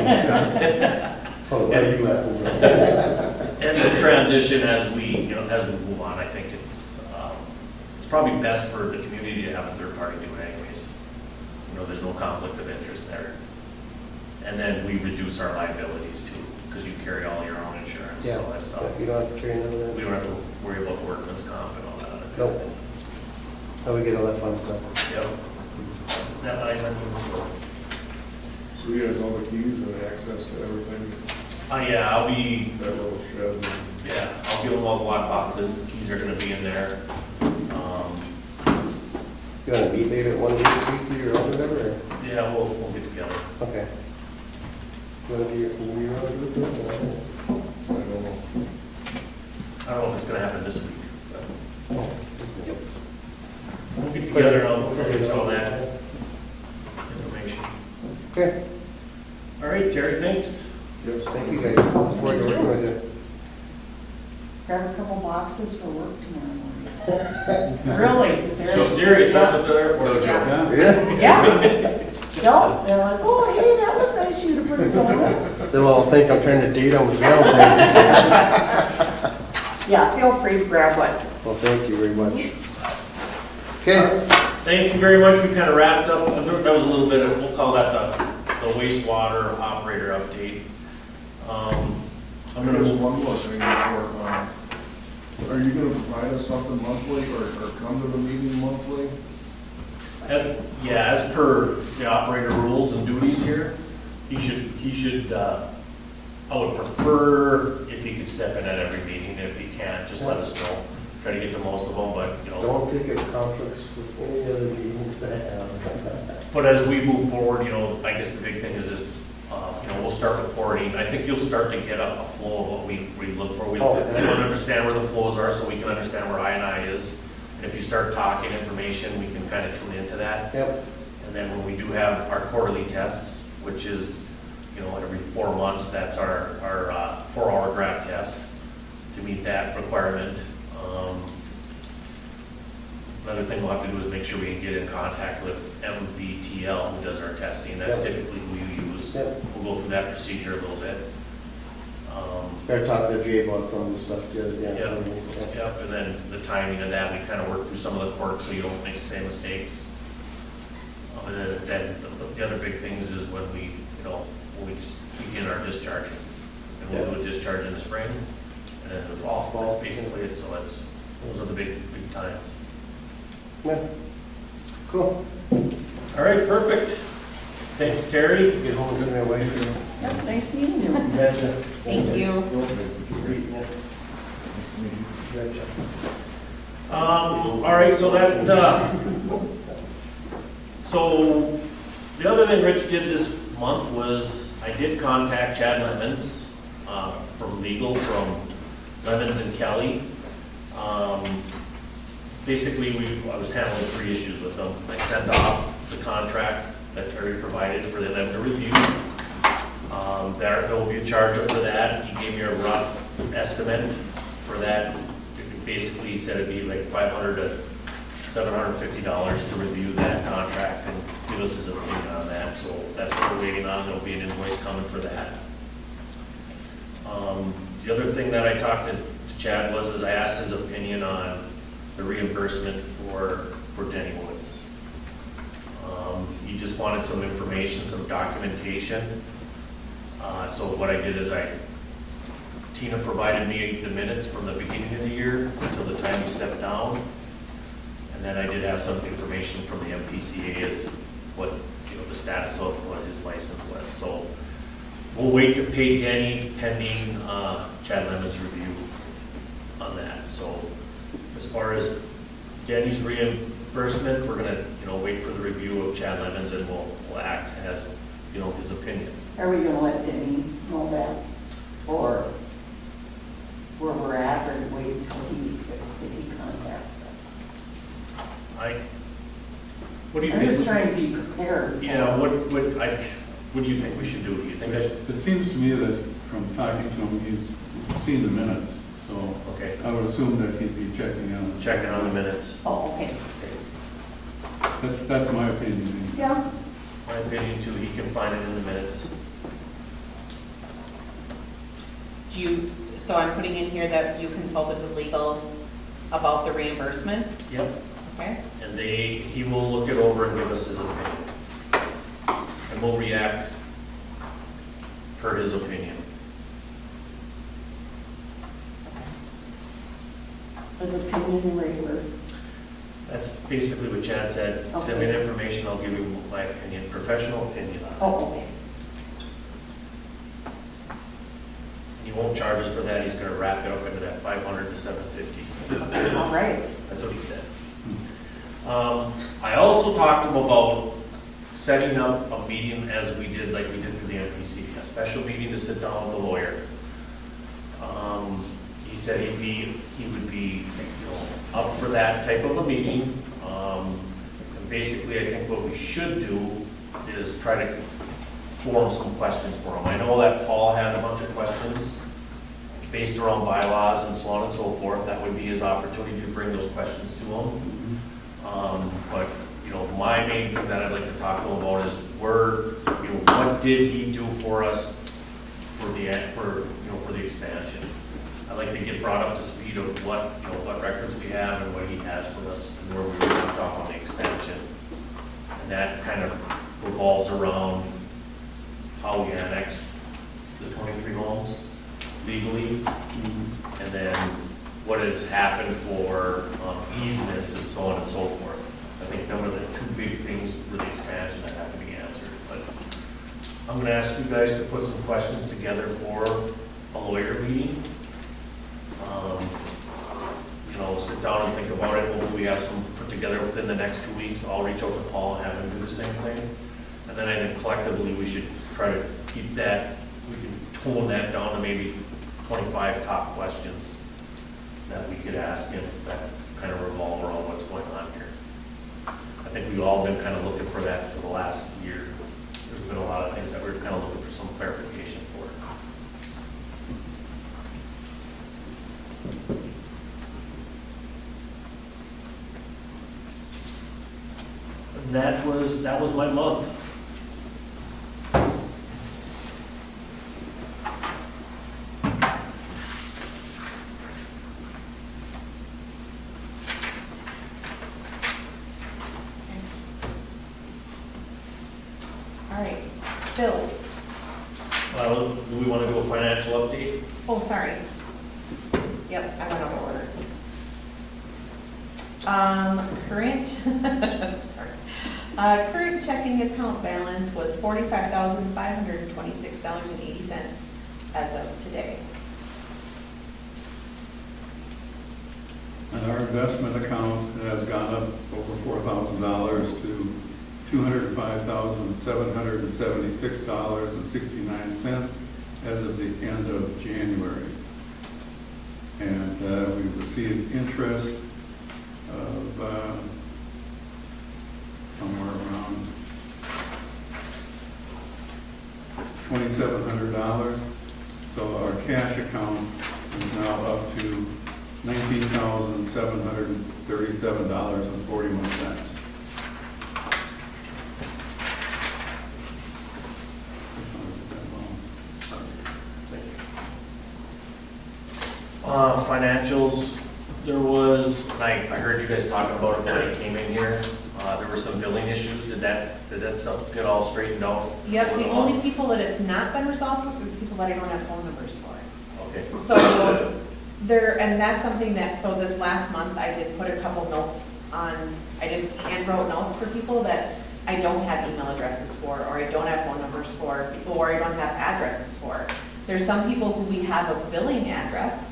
[SPEAKER 3] Oh, why are you laughing, bro?
[SPEAKER 1] And this transition as we move on, I think it's probably best for the community to have a third party do it anyways. There's no conflict of interest there. And then we reduce our liabilities too, because you carry all your own insurance and all that stuff.
[SPEAKER 3] You don't have to train over
[SPEAKER 1] We
[SPEAKER 3] that?
[SPEAKER 1] don't have to worry about workman's comp and all that other
[SPEAKER 3] Nope.
[SPEAKER 1] thing.
[SPEAKER 3] How we get all that fun stuff?
[SPEAKER 1] Yep. That nice on you.
[SPEAKER 6] So he has all the keys and access to everything,
[SPEAKER 1] Yeah, I'll be,
[SPEAKER 6] that little shed. and-
[SPEAKER 1] I'll give them all the lock boxes. The keys are gonna be in there.
[SPEAKER 3] You want to meet maybe at one day this week or whatever? Or?
[SPEAKER 1] Yeah, we'll get together.
[SPEAKER 3] Okay. You want to be around a little bit?
[SPEAKER 6] I don't know.
[SPEAKER 1] I don't know if it's gonna happen this week, but
[SPEAKER 3] Oh.
[SPEAKER 1] we'll get together and I'll figure out all that information.
[SPEAKER 3] Okay,
[SPEAKER 1] All right, Terry, thanks.
[SPEAKER 6] Yes.
[SPEAKER 3] thank you guys. Look forward to working with you.
[SPEAKER 7] Grab a couple boxes for work tomorrow morning. Really?
[SPEAKER 1] So serious, that's what they're there for.
[SPEAKER 5] No joke.
[SPEAKER 4] Yeah.
[SPEAKER 3] Yeah?
[SPEAKER 7] Yeah. No, they're like, oh, hey, that was nice of you to bring donuts.
[SPEAKER 3] They'll all think I'm trying to date them with Valentine.
[SPEAKER 7] Yeah, feel free to grab one.
[SPEAKER 3] Well, thank you very much. Okay,
[SPEAKER 1] Thank you very much. We kind of wrapped up, that was a little bit of, we'll call that the wastewater operator update.
[SPEAKER 6] I'm gonna, just one more thing before, are you gonna provide us something monthly or come to the meeting monthly?
[SPEAKER 1] Yeah, as per the operator rules and duties here, he should, I would prefer if he could step in at every meeting. If he can't, just let us know. Try to get to most of them, but,
[SPEAKER 3] don't think of conflicts with any other meetings that I have.
[SPEAKER 1] But as we move forward, I guess the big thing is we'll start reporting. I think you'll start to get a flow of what we look for. We want to understand where the flows are so we can understand where I&I is. And if you start talking information, we can kind of tune into that.
[SPEAKER 3] Yep,
[SPEAKER 1] And then when we do have our quarterly tests, which is, every 4 months, that's our 4-hour grab test to meet that requirement. Another thing we'll have to do is make sure we can get in contact with MVTL, who does our testing. That's
[SPEAKER 3] Yep.
[SPEAKER 1] typically who we use.
[SPEAKER 3] Yep.
[SPEAKER 1] We'll go through that procedure a little bit.
[SPEAKER 3] they're talking to Jay about some of the stuff, yeah.
[SPEAKER 1] Yep, and then the timing of that, we kind of work through some of the quirks so you don't make the same mistakes. And then the other big things is when we just begin our discharging. And we'll do a discharge in the spring and then in the fall. That's basically it. So those are the big times.
[SPEAKER 3] Yeah, cool.
[SPEAKER 1] Terry.
[SPEAKER 3] Get home and send my wife.
[SPEAKER 7] Yep, nice meeting you.
[SPEAKER 1] Betcha.
[SPEAKER 2] Thank you.
[SPEAKER 1] All right, so so the other thing Rich did this month was I did contact Chad Lemons, from legal, from Lemons and Kelly. Basically, I was handling 3 issues with them. I sent off the contract that Terry provided for them to review. There will be a charge for that. He gave me a rough estimate for that. Basically, he said it'd be like $500 to $750 to review that contract and give us his opinion on that. So that's what we're waiting on. There'll be an invoice coming for that. The other thing that I talked to Chad was I asked his opinion on the reimbursement for Denny Woods. He just wanted some information, some documentation. So what I did is Tina provided me the minutes from the beginning of the year until the time he stepped down. And then I did have some information from the MPCA as what, the status of what his license was. So we'll wait to pay Denny pending Chad Lemon's review on that. So as far as Denny's reimbursement, we're gonna, wait for the review of Chad Lemons and we'll act as, his opinion.
[SPEAKER 7] Are we gonna let Denny know that? Or where we're at, or wait until he contacts us?
[SPEAKER 1] What do you
[SPEAKER 7] I'm
[SPEAKER 1] think?
[SPEAKER 7] just trying to be prepared.
[SPEAKER 1] Yeah, what do you think we should do? Do you think
[SPEAKER 4] It seems to me that from talking to him, he's seen the minutes, so
[SPEAKER 1] okay,
[SPEAKER 4] I would assume that he'd be checking on.
[SPEAKER 1] checking on the minutes?
[SPEAKER 7] Oh, okay.
[SPEAKER 4] That's my opinion.
[SPEAKER 7] Yeah.
[SPEAKER 1] My opinion too, he can find it in the minutes.
[SPEAKER 2] So I'm putting in here that you consulted with legal about the reimbursement?
[SPEAKER 1] Yep.
[SPEAKER 2] Okay.
[SPEAKER 1] And he will look it over and give us his opinion. And we'll react per his opinion.
[SPEAKER 7] His opinion regular.
[SPEAKER 1] That's basically what Chad said. Send me the information, I'll give you my opinion, professional opinion on it.
[SPEAKER 7] Oh, okay.
[SPEAKER 1] He won't charge us for that, he's gonna wrap it up into that $500 to $750.
[SPEAKER 7] All right.
[SPEAKER 1] That's what he said. I also talked to him about setting up a meeting as we did, like we did for the MPC, a special meeting to sit down with the lawyer. He said he would be, up for that type of a meeting. And basically, I think what we should do is try to form some questions for him. I know that Paul had a bunch of questions based around bylaws and so on and so forth. That would be his opportunity to bring those questions to him. But, my main thing that I'd like to talk to him about is what did he do for us for the expansion? I'd like to get brought up to speed of what records we have and what he has for us and where we left off on the expansion. And that kind of revolves around how we annexed the 23 homes legally, and then what has happened for easements and so on and so forth. I think those are the 2 big things for the expansion that have to be answered. But I'm going to ask you guys to put some questions together for a lawyer meeting. Sit down and think about it. Hopefully we have some put together within the next 2 weeks. I'll reach out to Paul and have him do the same thing. And then I think collectively we should try to keep that, we can tone that down to maybe 25 top questions that we could ask him that kind of revolve around what's going on here. I think we've all been kind of looking for that for the last year. There's been a lot of things that we're kind of looking for some clarification for. And that was my month.
[SPEAKER 2] All right, bills.
[SPEAKER 1] Do we want to do a financial update?
[SPEAKER 2] Oh, sorry. Yep, I went out of order. Current, sorry. Current checking account balance was $45,526.80 as of today.
[SPEAKER 4] And our investment account has gone up over $4,000 to $205,776.69 as of the end of January. And we've received interest of somewhere around $2,700. So our cash account is now up to $19,737.41.
[SPEAKER 1] Financials, there was, and I heard you guys talking about it when you came in here, there were some billing issues. Did that stuff get all straightened out?
[SPEAKER 2] Yep, the only people that it's not been resolved with are the people that I don't have phone numbers for.
[SPEAKER 1] Okay.
[SPEAKER 2] So there, and that's something that, so this last month, I did put a couple notes on, I just hand wrote notes for people that I don't have email addresses for, or I don't have phone numbers for, or I don't have addresses for. There's some people who we have a billing address,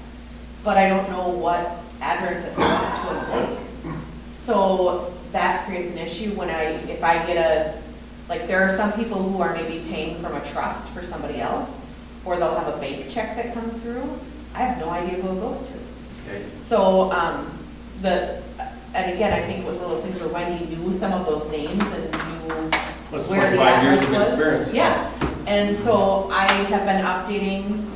[SPEAKER 2] but I don't know what address it goes to a link. So that creates an issue when if I get like there are some people who are maybe paying from a trust for somebody else, or they'll have a bank check that comes through. I have no idea who it goes to.
[SPEAKER 1] Okay.
[SPEAKER 2] So, and again, I think it was one of those things where Wendy knew some of those names and knew
[SPEAKER 1] That's
[SPEAKER 2] where the
[SPEAKER 1] 25 years
[SPEAKER 2] address
[SPEAKER 1] of
[SPEAKER 2] was.
[SPEAKER 1] experience.
[SPEAKER 2] Yeah, and so I have been updating,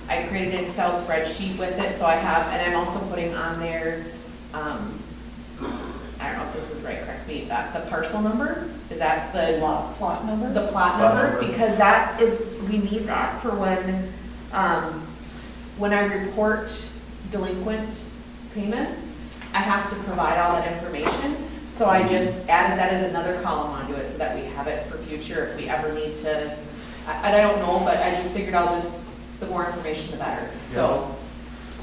[SPEAKER 2] I created an Excel spreadsheet with it, so I have, and I'm also putting on there, I don't know if this is right, correct me, the parcel number, is that the
[SPEAKER 7] Plot number?
[SPEAKER 2] the plot
[SPEAKER 1] Plot
[SPEAKER 2] number,
[SPEAKER 1] number.
[SPEAKER 2] because that is, we need that for when I report delinquent payments, I have to provide all that information. So I just added that as another column onto it so that we have it for future if we ever need to, I don't know, but I just figured the more information, the better. So,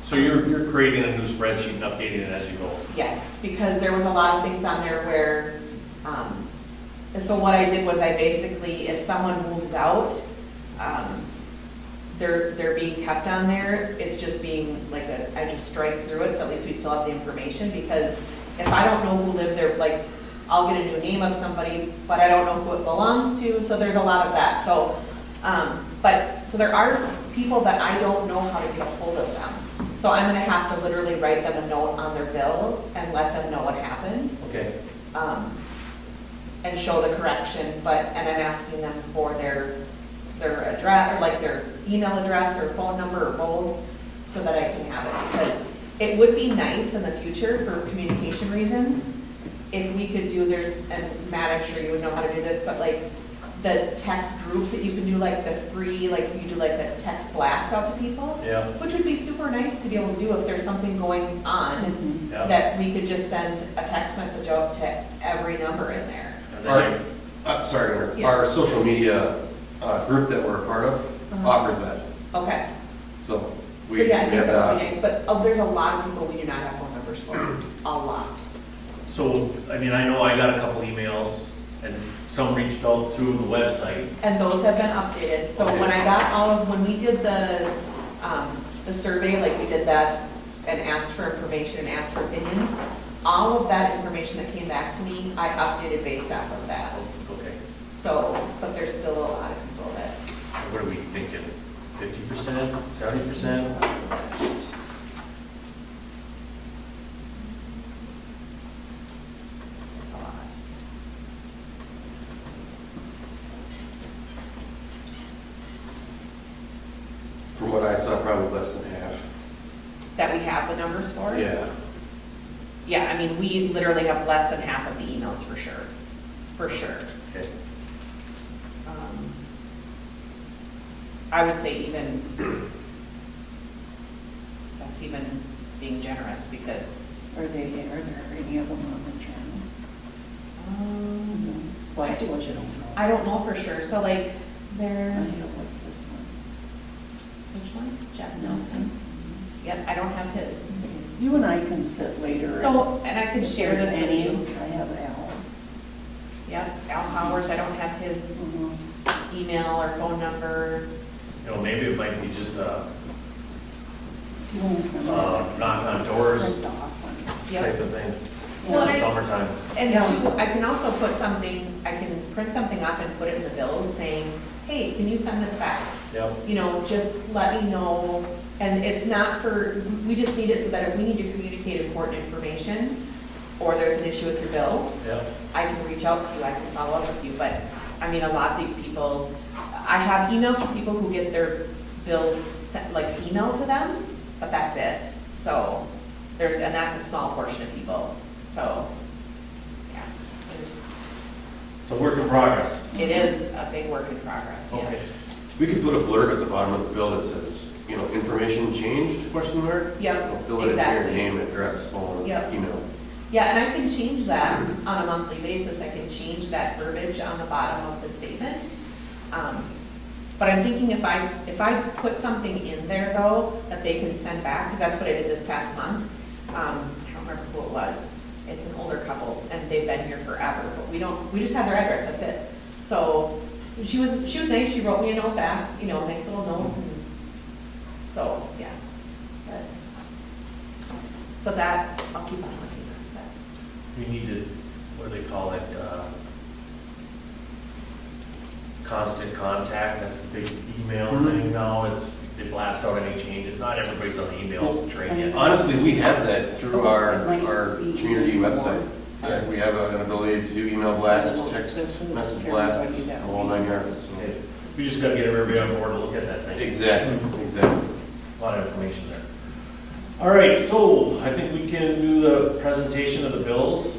[SPEAKER 1] So you're creating a new spreadsheet and updating it as you go?
[SPEAKER 2] yes, because there was a lot of things on there where, and so what I did was I basically, if someone moves out, they're being kept on there, it's just being like I just strike through it, so at least we still have the information, because if I don't know who lived there, like, I'll get a new name of somebody, but I don't know who it belongs to, so there's a lot of that, so, so there are people that I don't know how to get a hold of them. So I'm gonna have to literally write them a note on their bill and let them know what happened,
[SPEAKER 1] Okay.
[SPEAKER 2] and show the correction, and I'm asking them for their address, or like their email address or phone number or both, so that I can have it, because it would be nice in the future for communication reasons, if we could do, and Matt, I'm sure you would know how to do this, but like the text groups that you can do, like the free, like you do like the text blast out to people.
[SPEAKER 1] Yeah.
[SPEAKER 2] Which would be super nice to be able to do if there's something going on,
[SPEAKER 1] Yeah.
[SPEAKER 2] that we could just send a text message out to every number in there.
[SPEAKER 1] And then
[SPEAKER 5] Sorry,
[SPEAKER 2] Yeah.
[SPEAKER 5] our social media group that we're a part of
[SPEAKER 2] Uh-huh.
[SPEAKER 5] offers that.
[SPEAKER 2] Okay.
[SPEAKER 5] So
[SPEAKER 2] So
[SPEAKER 5] we
[SPEAKER 2] yeah, I think
[SPEAKER 5] have
[SPEAKER 2] that
[SPEAKER 5] that
[SPEAKER 2] would be
[SPEAKER 5] option.
[SPEAKER 2] nice, but there's a lot of people we do not have phone numbers for, a lot.
[SPEAKER 1] So, I mean, I know I got a couple emails, and some reached out through the website.
[SPEAKER 2] And those have been updated, so when I got when we did the survey, like we did that and asked for information and asked for opinions, all of that information that came back to me, I updated based off of that.
[SPEAKER 1] Okay.
[SPEAKER 2] So, but there's still a lot of people that.
[SPEAKER 1] What are we thinking? 50%, 70%?
[SPEAKER 2] That's a lot.
[SPEAKER 5] From what I saw, probably less than half.
[SPEAKER 2] That we have the numbers for?
[SPEAKER 5] Yeah.
[SPEAKER 2] Yeah, I mean, we literally have less than half of the emails for sure, for sure.
[SPEAKER 1] Okay.
[SPEAKER 2] I would say even, that's even being generous because,
[SPEAKER 7] Are there any of them on the channel? Well, I see what you don't know.
[SPEAKER 2] I don't know for sure, so like,
[SPEAKER 7] I
[SPEAKER 2] there's,
[SPEAKER 7] don't like this one.
[SPEAKER 2] which one? Jeff Nelson? Yep, I don't have his.
[SPEAKER 7] You and I can sit later.
[SPEAKER 2] So, and I could
[SPEAKER 7] If
[SPEAKER 2] share
[SPEAKER 7] there's
[SPEAKER 2] this with
[SPEAKER 7] any,
[SPEAKER 2] you.
[SPEAKER 7] I have Al.
[SPEAKER 2] Yep, Al Powers, I don't have his
[SPEAKER 7] Mhm.
[SPEAKER 2] email or phone number.
[SPEAKER 1] You know, maybe it might be just a
[SPEAKER 7] You want some-
[SPEAKER 1] knock on doors
[SPEAKER 7] Print off one.
[SPEAKER 2] Yep.
[SPEAKER 1] type of thing.
[SPEAKER 2] Well,
[SPEAKER 1] In
[SPEAKER 2] and
[SPEAKER 1] the
[SPEAKER 2] I-
[SPEAKER 1] summertime.
[SPEAKER 2] And
[SPEAKER 7] Yeah.
[SPEAKER 2] two, I can also put something, I can print something off and put it in the bills saying, hey, can you send this back?
[SPEAKER 1] Yep.
[SPEAKER 2] You know, just let me know, and it's not for, we just need it so that if we need to communicate important information, or there's an issue with your bill,
[SPEAKER 1] Yep.
[SPEAKER 2] I can reach out to you, I can follow up with you, but, I mean, a lot of these people, I have emails from people who get their bills sent, like, emailed to them, but that's it. So, and that's a small portion of people, so, yeah,
[SPEAKER 1] It's a work in progress.
[SPEAKER 2] it is a big work in progress,
[SPEAKER 1] Okay.
[SPEAKER 2] yes.
[SPEAKER 5] We could put a blurb at the bottom of the bill that says, you know, information changed, question mark?
[SPEAKER 2] Yep,
[SPEAKER 5] Fill it in your
[SPEAKER 2] exactly.
[SPEAKER 5] name, address, phone,
[SPEAKER 2] Yep.
[SPEAKER 5] email.
[SPEAKER 2] Yeah, and I can change that on a monthly basis, I can change that verbiage on the bottom of the statement. But I'm thinking if I put something in there though, that they can send back, because that's what I did this past month. I don't remember who it was, it's an older couple, and they've been here forever, but we just have their address, that's it. So, she was nice, she wrote me a note back, you know, a nice little note, and so, yeah. But- So that, I'll keep on looking at that.
[SPEAKER 1] We need to, what do they call it, constant contact, that's the big email thing now, they blast out any changes, not everybody's on the email train yet.
[SPEAKER 5] Honestly, we have that through our community website. We have an ability to do email blast, text, message blast, the whole 9 yards.
[SPEAKER 1] Okay. We just gotta get everybody on board to look at that thing.
[SPEAKER 5] Exactly, exactly.
[SPEAKER 1] A lot of information there. All right, so I think we can do the presentation of the bills.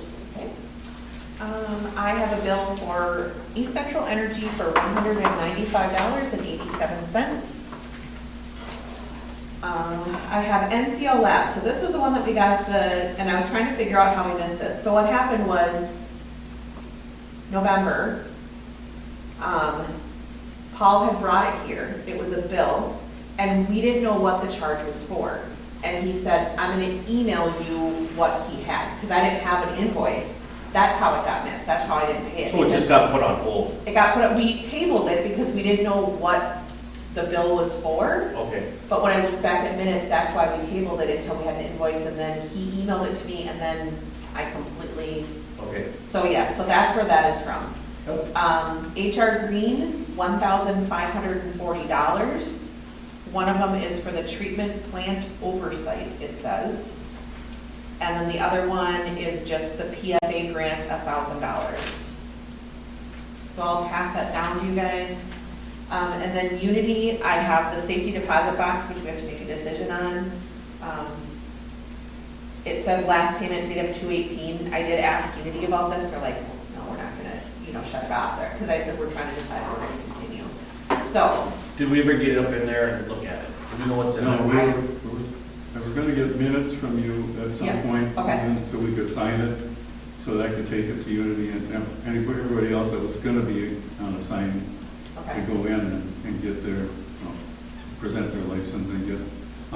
[SPEAKER 2] I have a bill for East Central Energy for $195.87. I have NCL Labs, so this was the one that we got and I was trying to figure out how we missed this. So what happened was, November, Paul had brought it here, it was a bill, and we didn't know what the charge was for. And he said, I'm gonna email you what he had, because I didn't have an invoice. That's how it got missed, that's how I didn't pay it.
[SPEAKER 1] So it just got put on hold.
[SPEAKER 2] It got put up, we tabled it because we didn't know what the bill was for.
[SPEAKER 1] Okay,
[SPEAKER 2] But when I look back at minutes, that's why we tabled it until we had an invoice, and then he emailed it to me, and then I completely,
[SPEAKER 1] okay.
[SPEAKER 2] so yeah, so that's where that is from.
[SPEAKER 1] Yep.
[SPEAKER 2] HR Green, $1,540. One of them is for the treatment plant oversight, it says. And then the other one is just the PFA grant, $1,000. So I'll pass that down to you guys. And then Unity, I have the safety deposit box, which we have to make a decision on. It says last payment date of 2/18. I did ask Unity about this, they're like, no, we're not gonna, shut it off there, because I said we're trying to decide if we're gonna continue. So,
[SPEAKER 1] Did we ever get it up in there and look at it? Do we know what's in
[SPEAKER 4] No,
[SPEAKER 1] there?
[SPEAKER 4] I was gonna get minutes from you at
[SPEAKER 2] Yeah,
[SPEAKER 4] some point,
[SPEAKER 2] okay.
[SPEAKER 4] and so we could sign it, so that I could take it to Unity, and everybody else that was gonna be on the sign
[SPEAKER 2] okay.
[SPEAKER 4] to go in and get their, present their license and get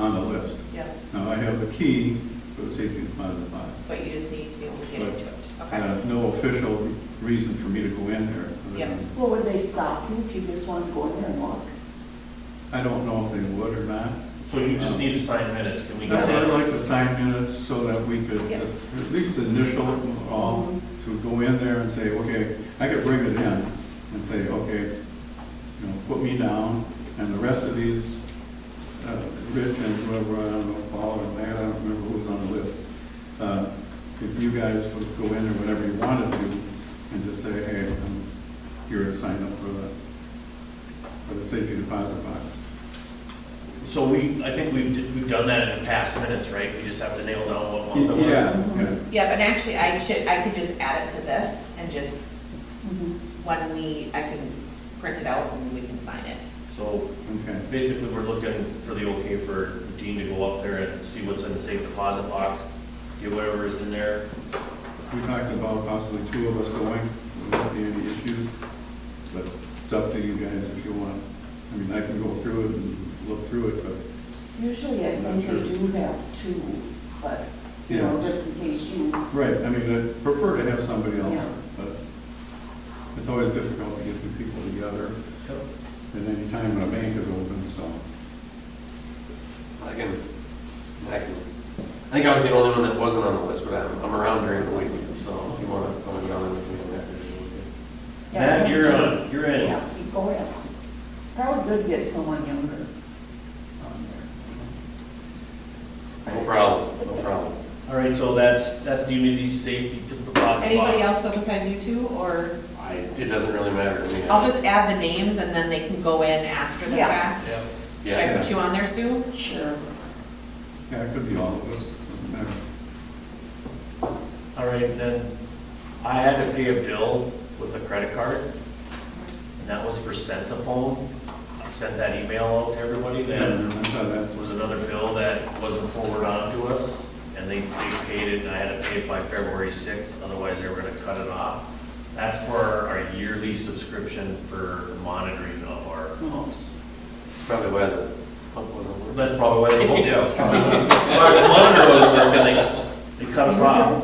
[SPEAKER 4] on the list.
[SPEAKER 2] Yeah,
[SPEAKER 4] Now, I have the key for the safety deposit box.
[SPEAKER 2] but you just need to be able to get into it. Okay.
[SPEAKER 4] No official reason for me to go in there. other
[SPEAKER 2] Yeah.
[SPEAKER 4] than-
[SPEAKER 7] Well, would they stop you if you just want to go in there and look?
[SPEAKER 4] I don't know if they would or not.
[SPEAKER 1] So you just need to sign minutes, can we get
[SPEAKER 4] I'd
[SPEAKER 1] that?
[SPEAKER 4] like to sign minutes so that we could,
[SPEAKER 2] Yeah.
[SPEAKER 4] at least initial, to go in there and say, okay, I could bring it in and say, okay, put me down, and the rest of these, Rich and whoever, I don't know, Paul and Matt, I don't remember who was on the list. If you guys would go in or whatever you wanted to, and just say, hey, I'm here to sign up for the safety deposit box.
[SPEAKER 1] So I think we've done that in the past minutes, right? We just have to nail down what month it was.
[SPEAKER 4] Yeah.
[SPEAKER 2] Yeah, but actually, I could just add it to this and just, when I can print it out and we can sign it.
[SPEAKER 1] So
[SPEAKER 4] Okay.
[SPEAKER 1] basically, we're looking for the okay for Dean to go up there and see what's in the safe deposit box, get whatever is in there.
[SPEAKER 4] We talked about possibly 2 of us going, without any issues, but it's up to you guys if you want. I mean, I can go through it and look through it, but,
[SPEAKER 7] Usually I think they do have 2, but, just in case you,
[SPEAKER 4] right, I mean, I prefer to have somebody else,
[SPEAKER 7] Yeah.
[SPEAKER 4] but it's always difficult to get the people together at any time when a bank is open, so.
[SPEAKER 5] I think I was the only one that wasn't on the list, but I'm around during the week, so if you want to come down with me on that.
[SPEAKER 1] Matt, you're in.
[SPEAKER 7] Yeah, you go ahead. Probably good to get someone younger on there.
[SPEAKER 5] No problem, no problem.
[SPEAKER 1] All right, so that's the unity safety deposit box.
[SPEAKER 2] Anybody else though besides you two, or
[SPEAKER 5] It doesn't really matter to me.
[SPEAKER 2] I'll just add the names and then they can go in after the
[SPEAKER 7] Yeah.
[SPEAKER 2] fact?
[SPEAKER 1] Yeah.
[SPEAKER 2] Should I
[SPEAKER 5] Yeah,
[SPEAKER 2] put you on there, Sue?
[SPEAKER 7] Sure.
[SPEAKER 4] Yeah, it could be all of us, doesn't matter.
[SPEAKER 1] All right, and then I had to pay a bill with a credit card, and that was for Sensiphone. I sent that email out to everybody,
[SPEAKER 4] Yeah,
[SPEAKER 1] that
[SPEAKER 4] I saw that.
[SPEAKER 1] was another bill that wasn't forwarded on to us, and they paid it, and I had to pay it by February 6th, otherwise they were gonna cut it off. That's for our yearly subscription for monitoring of our pumps.
[SPEAKER 5] Probably why the pump wasn't working.
[SPEAKER 1] That's probably why they won't do it. Why the monitor wasn't working, they cut us off.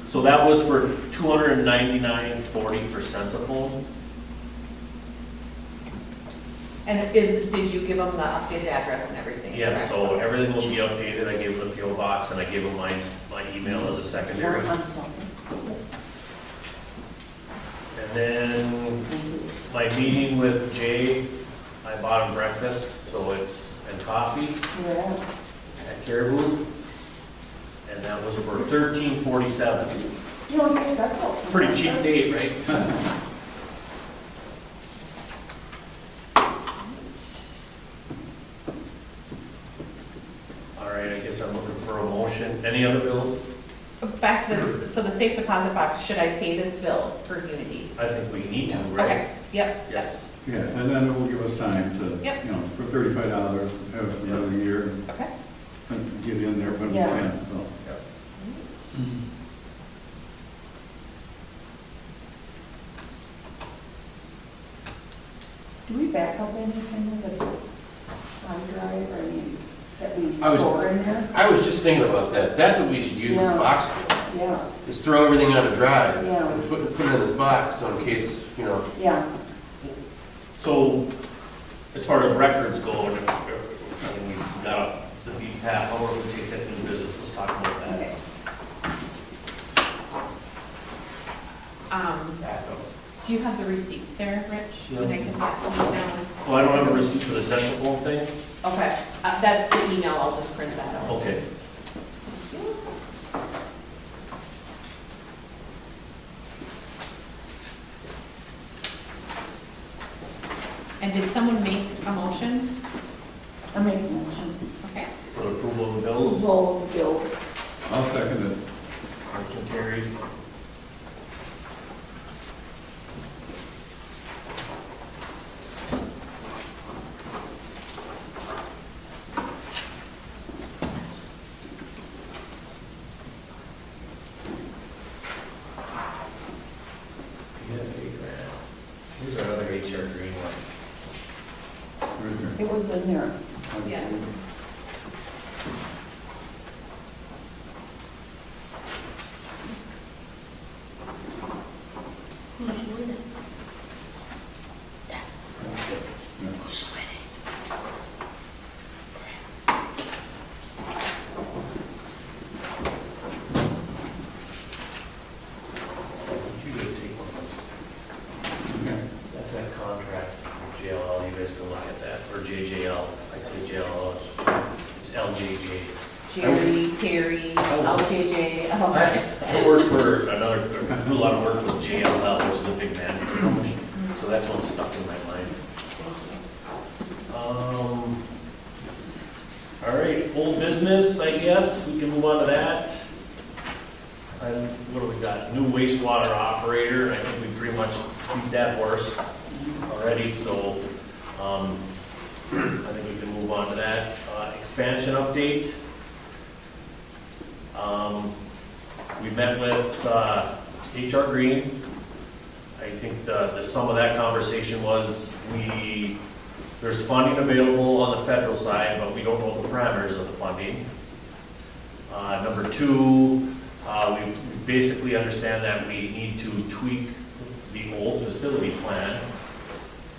[SPEAKER 1] So that was for $299.40 for Sensiphone.
[SPEAKER 2] And did you give them the updated address and everything?
[SPEAKER 1] Yes,
[SPEAKER 2] correct?
[SPEAKER 1] so everything will be updated. I gave them the PO box and I gave them my email as a secondary. And then my meeting with Jay, I bought him breakfast, so and coffee
[SPEAKER 7] Yeah.
[SPEAKER 1] at Caribou. And that was for $13.47.
[SPEAKER 7] You don't think that's all?
[SPEAKER 1] Pretty cheap date, right? All right, I guess I'm looking for a motion. Any other bills?
[SPEAKER 2] Back to this, so the safe deposit box, should I pay this bill for Unity?
[SPEAKER 1] I think we need to,
[SPEAKER 2] Okay,
[SPEAKER 1] right?
[SPEAKER 2] yep.
[SPEAKER 1] Yes.
[SPEAKER 4] Yeah, and then it will give us time to,
[SPEAKER 2] Yep.
[SPEAKER 4] you know, for $35, have it for another year,
[SPEAKER 2] Okay.
[SPEAKER 4] and get in there when we
[SPEAKER 7] Yeah.
[SPEAKER 4] can, so.
[SPEAKER 7] Do we back up anything in the hard drive, or any, that we
[SPEAKER 5] I was-
[SPEAKER 7] store in there?
[SPEAKER 5] I was just thinking about that. That's what we should use this
[SPEAKER 7] Yeah.
[SPEAKER 5] box for.
[SPEAKER 7] Yes,
[SPEAKER 5] Is throw everything on a drive
[SPEAKER 7] Yeah.
[SPEAKER 5] and put it in this box, so in case, you know,
[SPEAKER 7] yeah.
[SPEAKER 1] So, as far as records go, and if, I mean, we've got the beat path, how we're gonna take that into business, let's talk about that.
[SPEAKER 7] Okay.
[SPEAKER 1] Backup.
[SPEAKER 2] Do you have the receipts there, Rich? And I can pass them down.
[SPEAKER 1] Oh, I don't have a receipt for the Sensiphone thing?
[SPEAKER 2] Okay, that's the email, I'll just print that out.
[SPEAKER 1] Okay.
[SPEAKER 2] And did someone make a motion?
[SPEAKER 7] I make a motion.
[SPEAKER 2] Okay.
[SPEAKER 1] For the approval of the bills,
[SPEAKER 7] Roll the bills.
[SPEAKER 4] I'll second it.
[SPEAKER 1] motion carries. Here's our other HR green one.
[SPEAKER 4] Right here.
[SPEAKER 7] It was in there.
[SPEAKER 2] Yeah.
[SPEAKER 1] You guys take one of those.
[SPEAKER 4] Okay.
[SPEAKER 1] That's that contract for JLL, you guys can look at that, or JJL, I say JLL, it's LJJ.
[SPEAKER 2] Jerry, Terry, LJJ,
[SPEAKER 1] I work for another, do a lot of work with JLL, which is a big management company, so that's what's stuck in my mind. All right, old business, I guess, we can move on to that. And what do we got? New wastewater operator, I think we pretty much beat that horse already, so, I think we can move on to that. Expansion update. We met with, HR Green. I think the sum of that conversation was there's funding available on the federal side, but we don't know the parameters of the funding. Number two, we basically understand that we need to tweak the old facility plan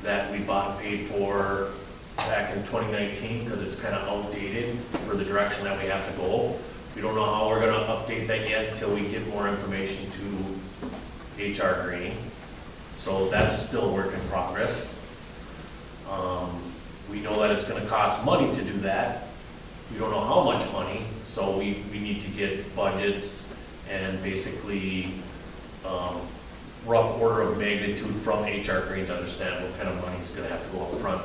[SPEAKER 1] that we bought and paid for back in 2019, because it's kind of outdated for the direction that we have to go. We don't know how we're gonna update that yet until we get more information to HR Green. So that's still a work in progress. We know that it's gonna cost money to do that. We don't know how much money, so we need to get budgets and basically rough order of magnitude from HR Green to understand what kind of money is gonna have to go up front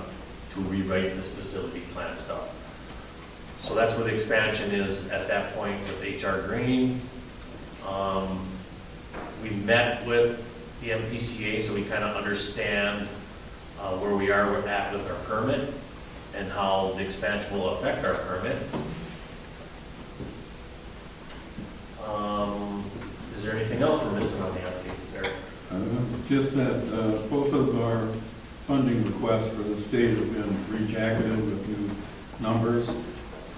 [SPEAKER 1] to rewrite this facility plan stuff. So that's where the expansion is at that point with HR Green. We met with the MPCA, so we kind of understand where we are at with our permit and how the expansion will affect our permit. Is there anything else we're missing on the updates there?
[SPEAKER 4] Just that both of our funding requests for the state have been rejacted with new numbers.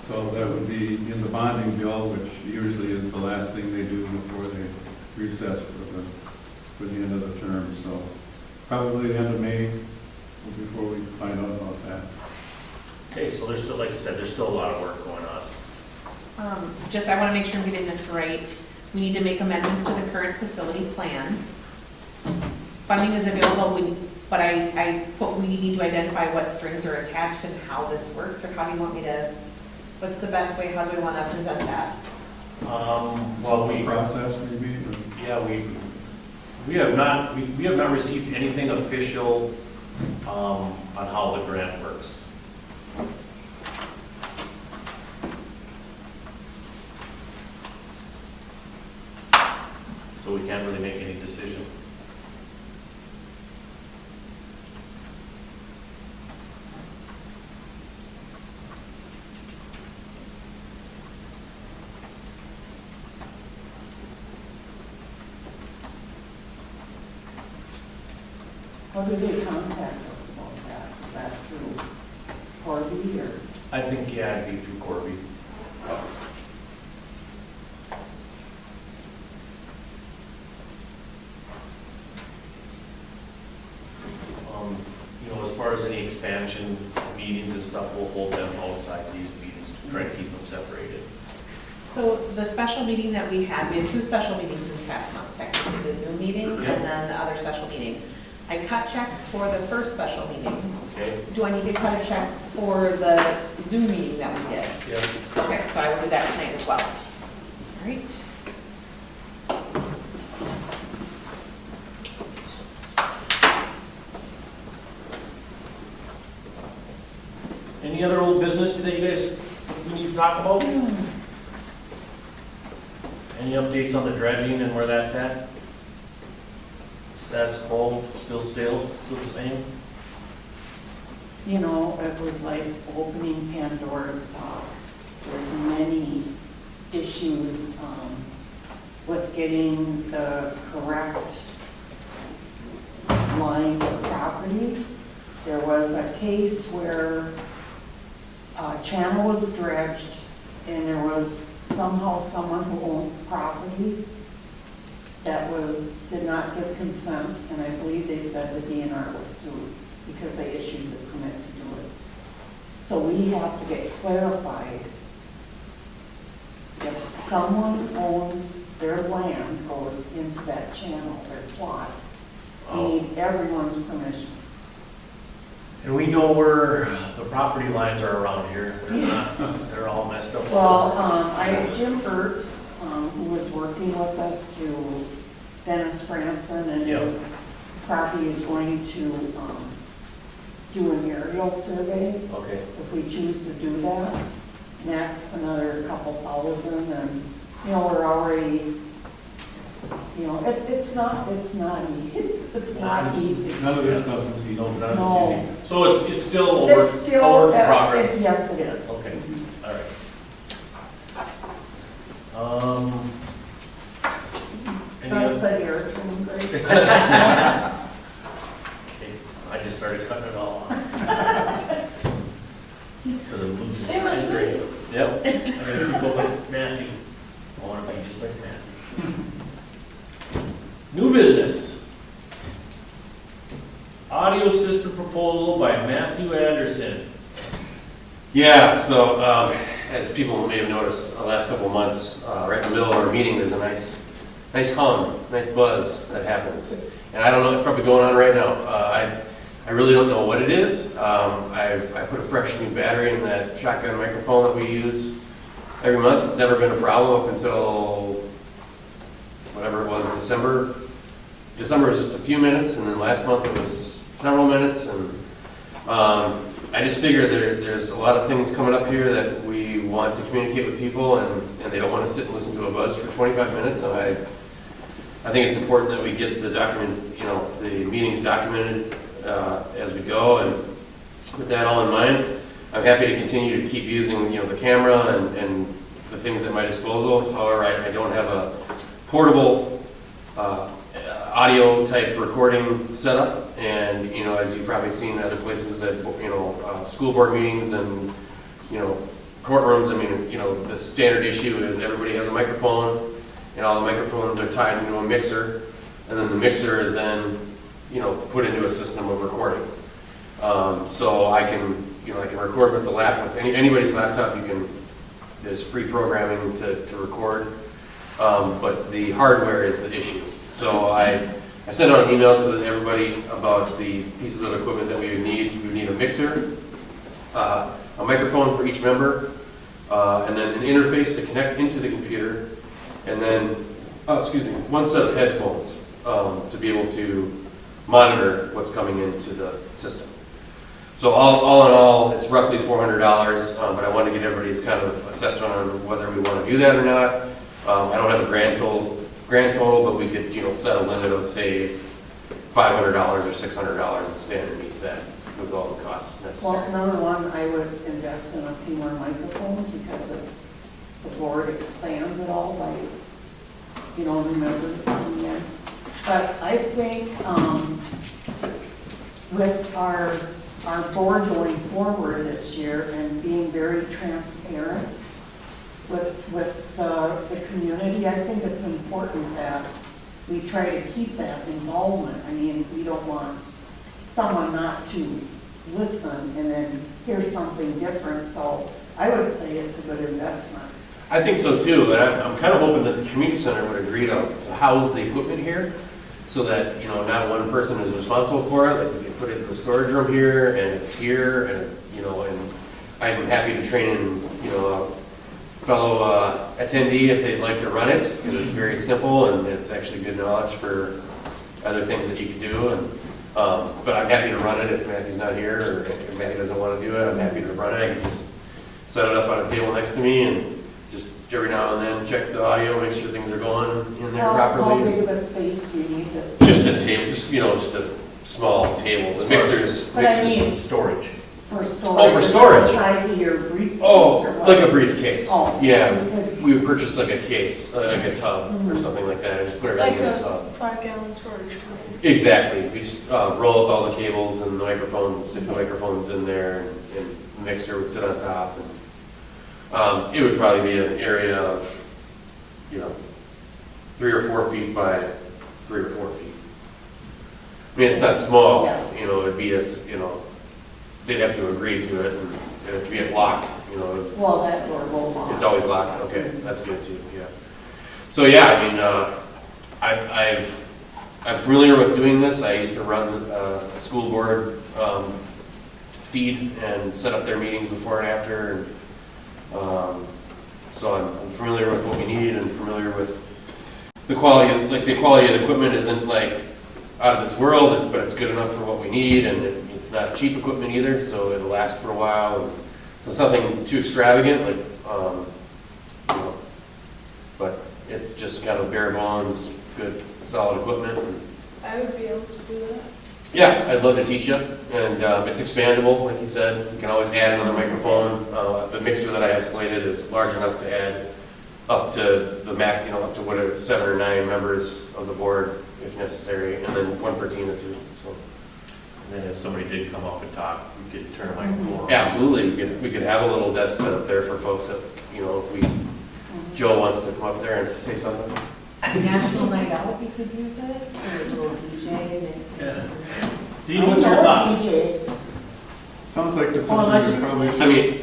[SPEAKER 4] So that would be in the bonding bill, which usually is the last thing they do before they recess for the end of the term. So probably the end of May before we find out about that.
[SPEAKER 1] Okay, so there's still, like I said, there's still a lot of work going on.
[SPEAKER 2] I want to make sure I'm getting this right. We need to make amendments to the current facility plan. Funding is available, but I put we need to identify what strings are attached and how this works, or how do you want me to, what's the best way, how do we want to present that?
[SPEAKER 1] Well, we,
[SPEAKER 4] Process maybe? Or-
[SPEAKER 1] yeah, we have not received anything official on how the grant works. So we can't really make any decision.
[SPEAKER 7] How do they contact us about that? Is that through Corby or?
[SPEAKER 1] I think, yeah, it'd be through Corby. As far as any expansion meetings and stuff, we'll hold them outside these meetings to try to keep them separated.
[SPEAKER 2] So the special meeting that we had 2 special meetings this past month, technically the Zoom meeting and
[SPEAKER 1] Yep.
[SPEAKER 2] then the other special meeting. I cut checks for the first special meeting.
[SPEAKER 1] Okay?
[SPEAKER 2] Do I need to cut a check for the Zoom meeting that we did?
[SPEAKER 1] Yes.
[SPEAKER 2] Okay, so I will do that tonight as well. All right.
[SPEAKER 1] Any other old business that you guys we need to talk about? Any updates on the dredging and where that's at? Status quo, still the same?
[SPEAKER 7] You know, it was like opening Pandora's box. There's many issues with getting the correct lines of property. There was a case where a channel was dredged and there was somehow someone who owned property that did not give consent, and I believe they said the DNR was sued because they issued the permit to do it. So we have to get clarified. If someone owns their land, goes into that channel, their plot, we need everyone's permission.
[SPEAKER 1] And we know where the property lines are around here. They're not, they're all messed up.
[SPEAKER 7] Well, Jim Ertz, who was working with us through Dennis Franson, and
[SPEAKER 1] Yep.
[SPEAKER 7] his property is going to do an aerial survey
[SPEAKER 1] Okay.
[SPEAKER 7] if we choose to do that. And that's another couple thousand, and, you know, we're already, you know, it's not easy.
[SPEAKER 4] None of this stuff is easy.
[SPEAKER 1] No, none
[SPEAKER 7] No.
[SPEAKER 1] of it's easy. So it's still a work,
[SPEAKER 7] It's still,
[SPEAKER 1] a work in progress?
[SPEAKER 7] yes, it is.
[SPEAKER 1] Okay, all right. Any
[SPEAKER 7] That's
[SPEAKER 1] other-
[SPEAKER 7] the air trim grade.
[SPEAKER 1] Okay, I just started cutting it all off. For the losing
[SPEAKER 7] Same as
[SPEAKER 1] time
[SPEAKER 7] me.
[SPEAKER 1] grade. Yep, I'm gonna go like Matthew. I wanna be just like Matthew. New business. audio system proposal by Matthew Anderson.
[SPEAKER 5] Yeah, so as people may have noticed the last couple of months, right in the middle of our meeting, there's a nice hum, nice buzz that happens. And I don't know, it's probably going on right now. I really don't know what it is. I put a fresh new battery in that shotgun microphone that we use every month. It's never been a problem up until whatever it was, December. December was just a few minutes, and then last month it was several minutes. And I just figure there's a lot of things coming up here that we want to communicate with people, and they don't want to sit and listen to a buzz for 25 minutes. And I think it's important that we get the the meetings documented as we go. And with that all in mind, I'm happy to continue to keep using the camera and the things at my disposal. However, I don't have a portable audio type recording setup. And as you've probably seen in other places at school board meetings and courtrooms, I mean the standard issue is everybody has a microphone, and all the microphones are tied into a mixer, and then the mixer is then put into a system of recording. So I can record with anybody's laptop. There's free programming to record, but the hardware is the issue. So I sent out an email to everybody about the pieces of equipment that we would need. We would need a mixer, a microphone for each member, and then an interface to connect into the computer, and then, one set of headphones to be able to monitor what's coming into the system. So all in all, it's roughly $400, but I want to get everybody's kind of assessment on whether we want to do that or not. I don't have a grand total, but we could set a limit of say $500 or $600 and stay underneath that with all the costs necessary.
[SPEAKER 7] Well, number one, I would invest in a few more microphones because if the board expands it all by, members coming in. But I think with our board going forward this year and being very transparent with the community, I think it's important that we try to keep that involvement. I mean, we don't want someone not to listen and then hear something different. So I would say it's a good investment.
[SPEAKER 5] I think so too, but I'm kind of hoping that the community center would agree to house the equipment here, so that not one person is responsible for it. Like we can put it in the storage room here, and it's here, and and I'm happy to train a fellow attendee if they'd like to run it, because it's very simple and it's actually good knowledge for other things that you can do. And but I'm happy to run it if Matthew's not here, or if Matthew doesn't want to do it. I'm happy to run it. I can just set it up on a table next to me and just every now and then check the audio, make sure things are going in there properly.
[SPEAKER 7] How big of a space do you need this?
[SPEAKER 5] Just a table, just a small table. The mixers.
[SPEAKER 7] But I mean,
[SPEAKER 1] Storage.
[SPEAKER 7] for storage.
[SPEAKER 5] Oh, for storage.
[SPEAKER 7] The size of your briefcase
[SPEAKER 5] Oh,
[SPEAKER 7] or what?
[SPEAKER 5] like a briefcase.
[SPEAKER 7] Oh.
[SPEAKER 5] Yeah, we would purchase like a case, like a tub or something like that, and just put everything in a tub.
[SPEAKER 8] 5-gallon storage tank.
[SPEAKER 5] Exactly. We just roll up all the cables and the microphones and stick the microphones in there, and the mixer would sit on top. And it would probably be an area of 3 or 4 feet by 3 or 4 feet. I mean, it's not small.
[SPEAKER 7] Yeah.
[SPEAKER 5] It'd be they'd have to agree to it, and it'd have to be locked.
[SPEAKER 7] Well, that door will lock.
[SPEAKER 5] It's always locked. Okay, that's good too. Yeah. So yeah, I mean, I'm familiar with doing this. I used to run a school board feed and set up their meetings before and after, and so I'm familiar with what we need and familiar with the quality. The quality of the equipment isn't like out of this world, but it's good enough for what we need, and it's not cheap equipment either, so it'll last for a while. And so it's nothing too extravagant, but it's just kind of bare bones, good, solid equipment.
[SPEAKER 8] I would be able to do that.
[SPEAKER 5] Yeah, I'd love to teach you, and it's expandable, like you said. You can always add another microphone. The mixer that I have slated is large enough to add up to the max, up to whatever 7 or 9 members of the board if necessary, and then one per team of 2. So.
[SPEAKER 1] And then if somebody did come up and talk, we could turn a microphone on.
[SPEAKER 5] Absolutely, we could have a little desk set up there for folks that if Joe wants to come up there and say something.
[SPEAKER 2] National Night Out, we could use it, or a little DJ mix.
[SPEAKER 1] Yeah. Dean, what's your thoughts?
[SPEAKER 7] DJ.
[SPEAKER 4] Sounds like it's
[SPEAKER 7] Well,
[SPEAKER 4] something you probably.
[SPEAKER 5] I mean,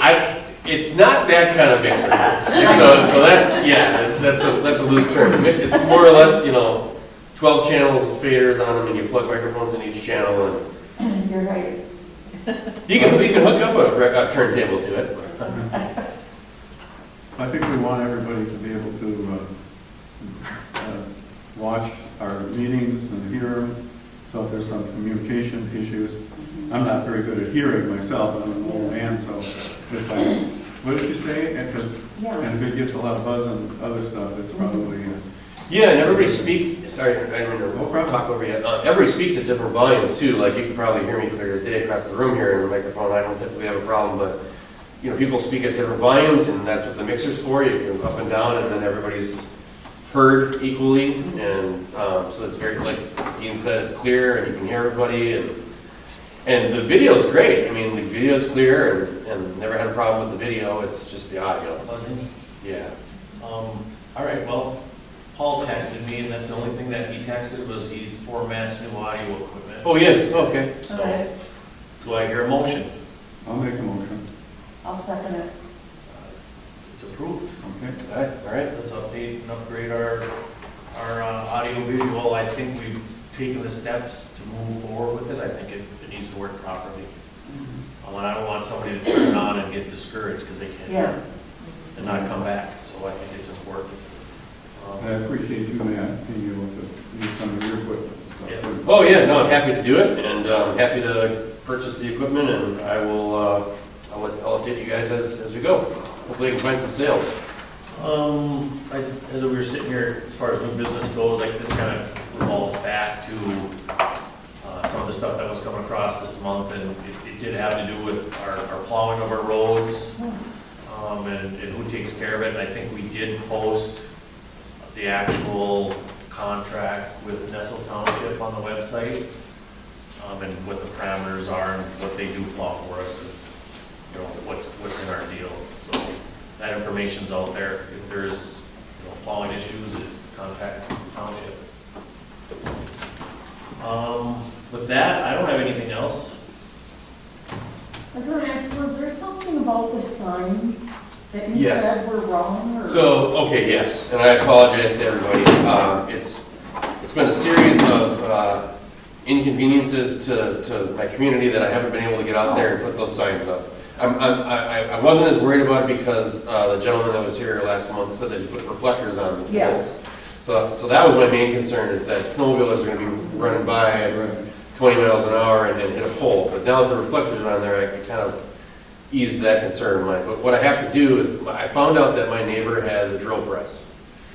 [SPEAKER 5] it's not that kind of mixer. So that's, yeah, that's a loose term. It's more or less, 12 channels with faders on them, and you plug microphones in each channel, and
[SPEAKER 7] You're right.
[SPEAKER 5] you can hook up a turntable to it.
[SPEAKER 4] I think we want everybody to be able to watch our meetings and hear them. So if there's some communication issues, I'm not very good at hearing myself, I'm an old man, so it's like, what did you say? And 'cause-
[SPEAKER 7] Yeah.
[SPEAKER 4] and if it gets a lot of buzz and other stuff, it's probably,
[SPEAKER 5] Yeah, and everybody speaks, sorry, I didn't mean
[SPEAKER 4] No
[SPEAKER 5] to
[SPEAKER 4] problem.
[SPEAKER 5] talk over you. Everybody speaks at different volumes too, like you can probably hear me clear as day across the room here in the microphone, I don't typically have a problem, but, people speak at different volumes, and that's what the mixer's for, you go up and down, and then everybody's heard equally, and so it's very, like Dean said, it's clear, and you can hear everybody, and the video's great, I mean, the video's clear, and never had a problem with the video, it's just the audio.
[SPEAKER 1] Buzzing.
[SPEAKER 5] Yeah.
[SPEAKER 1] All right, well, Paul texted me, and that's the only thing that he texted was he's formats new audio equipment.
[SPEAKER 5] Oh, yes, okay.
[SPEAKER 1] So, do I hear a motion?
[SPEAKER 4] I'll make a motion,
[SPEAKER 7] I'll second it.
[SPEAKER 1] It's approved.
[SPEAKER 4] okay?
[SPEAKER 5] All right.
[SPEAKER 1] Let's update and upgrade our audio visual. I think we've taken the steps to move forward with it. I think it needs to work properly. And I don't want somebody to turn it on and get discouraged because they can't hear
[SPEAKER 7] Yeah.
[SPEAKER 1] it and not come back. So I think it's important.
[SPEAKER 4] I appreciate you, Matt, being able to use some of your equipment.
[SPEAKER 1] Yeah.
[SPEAKER 5] Oh, yeah, no, I'm happy to do it, and I'm happy to purchase the equipment, and I will, I'll update you guys as we go. Hopefully I can find some sales.
[SPEAKER 1] As we were sitting here, as far as new business goes, like this kind of revolves back to some of the stuff that was coming across this month, and it did have to do with our plowing of our roads, and who takes care of it. And I think we did post the actual contract with Nestle Township on the website, and what the parameters are and what they do plow for us, and, what's in our deal. So that information's out there. If there's, plowing issues, it's contact the township. With that, I don't have anything else.
[SPEAKER 7] I was gonna ask, was there something about the signs that you
[SPEAKER 5] Yes.
[SPEAKER 7] said were wrong, or?
[SPEAKER 5] So, okay, yes, and I apologize to everybody. It's been a series of inconveniences to my community that I haven't been able to get out there and put those signs up. I wasn't as worried about it because the gentleman that was here last month said that he put reflectors on the
[SPEAKER 7] Yeah.
[SPEAKER 5] poles. So that was my main concern, is that snowmobilers are gonna be running by at 20 miles an hour and hit a pole. But now that the reflectors are on there, I kind of eased that concern of mine. But what I have to do is, I found out that my neighbor has a drill press.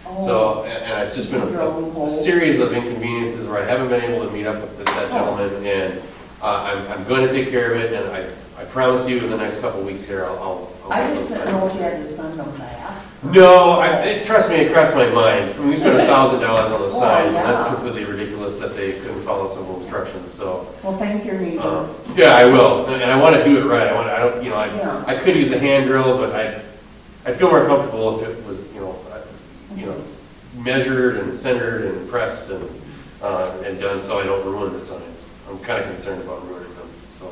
[SPEAKER 7] Oh,
[SPEAKER 5] So, and it's just been a series of inconveniences where I haven't been able to meet up with that gentleman, and I'm going to take care of it, and I promise you in the next couple of weeks here, I'll
[SPEAKER 7] I
[SPEAKER 5] get
[SPEAKER 7] just
[SPEAKER 5] those
[SPEAKER 7] didn't
[SPEAKER 5] signed.
[SPEAKER 7] know if you had to send them back.
[SPEAKER 5] No, trust me, it crossed my mind. I mean, we spent $1,000 on those
[SPEAKER 7] Oh,
[SPEAKER 5] signs, and that's
[SPEAKER 7] yeah.
[SPEAKER 5] completely ridiculous that they couldn't follow simple instructions, so.
[SPEAKER 7] Well, thank your neighbor.
[SPEAKER 5] Yeah, I will, and I want to do it right.
[SPEAKER 7] Yeah.
[SPEAKER 5] I could use a hand drill, but I'd feel more comfortable if it was, measured and centered and pressed and done so I don't ruin the signs. I'm kind of concerned about ruining them, so.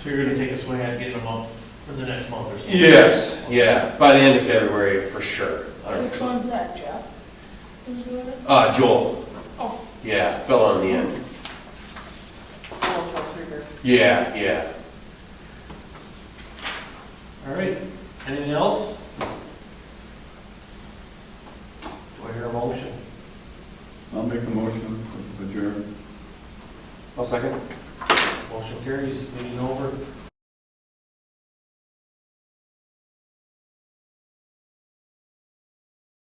[SPEAKER 1] So you're gonna take a swing at getting them up in the next month or so?
[SPEAKER 5] Yes, yeah, by the end of February, for sure.
[SPEAKER 8] Which one's that, Jeff? Who's doing it?
[SPEAKER 5] Joel.
[SPEAKER 8] Oh.
[SPEAKER 5] Yeah, fell on the end. Yeah.
[SPEAKER 1] All right, anything else? Do I hear a motion?
[SPEAKER 4] I'll make a motion to adjourn.
[SPEAKER 5] I'll second.
[SPEAKER 1] Motion carries, meeting over.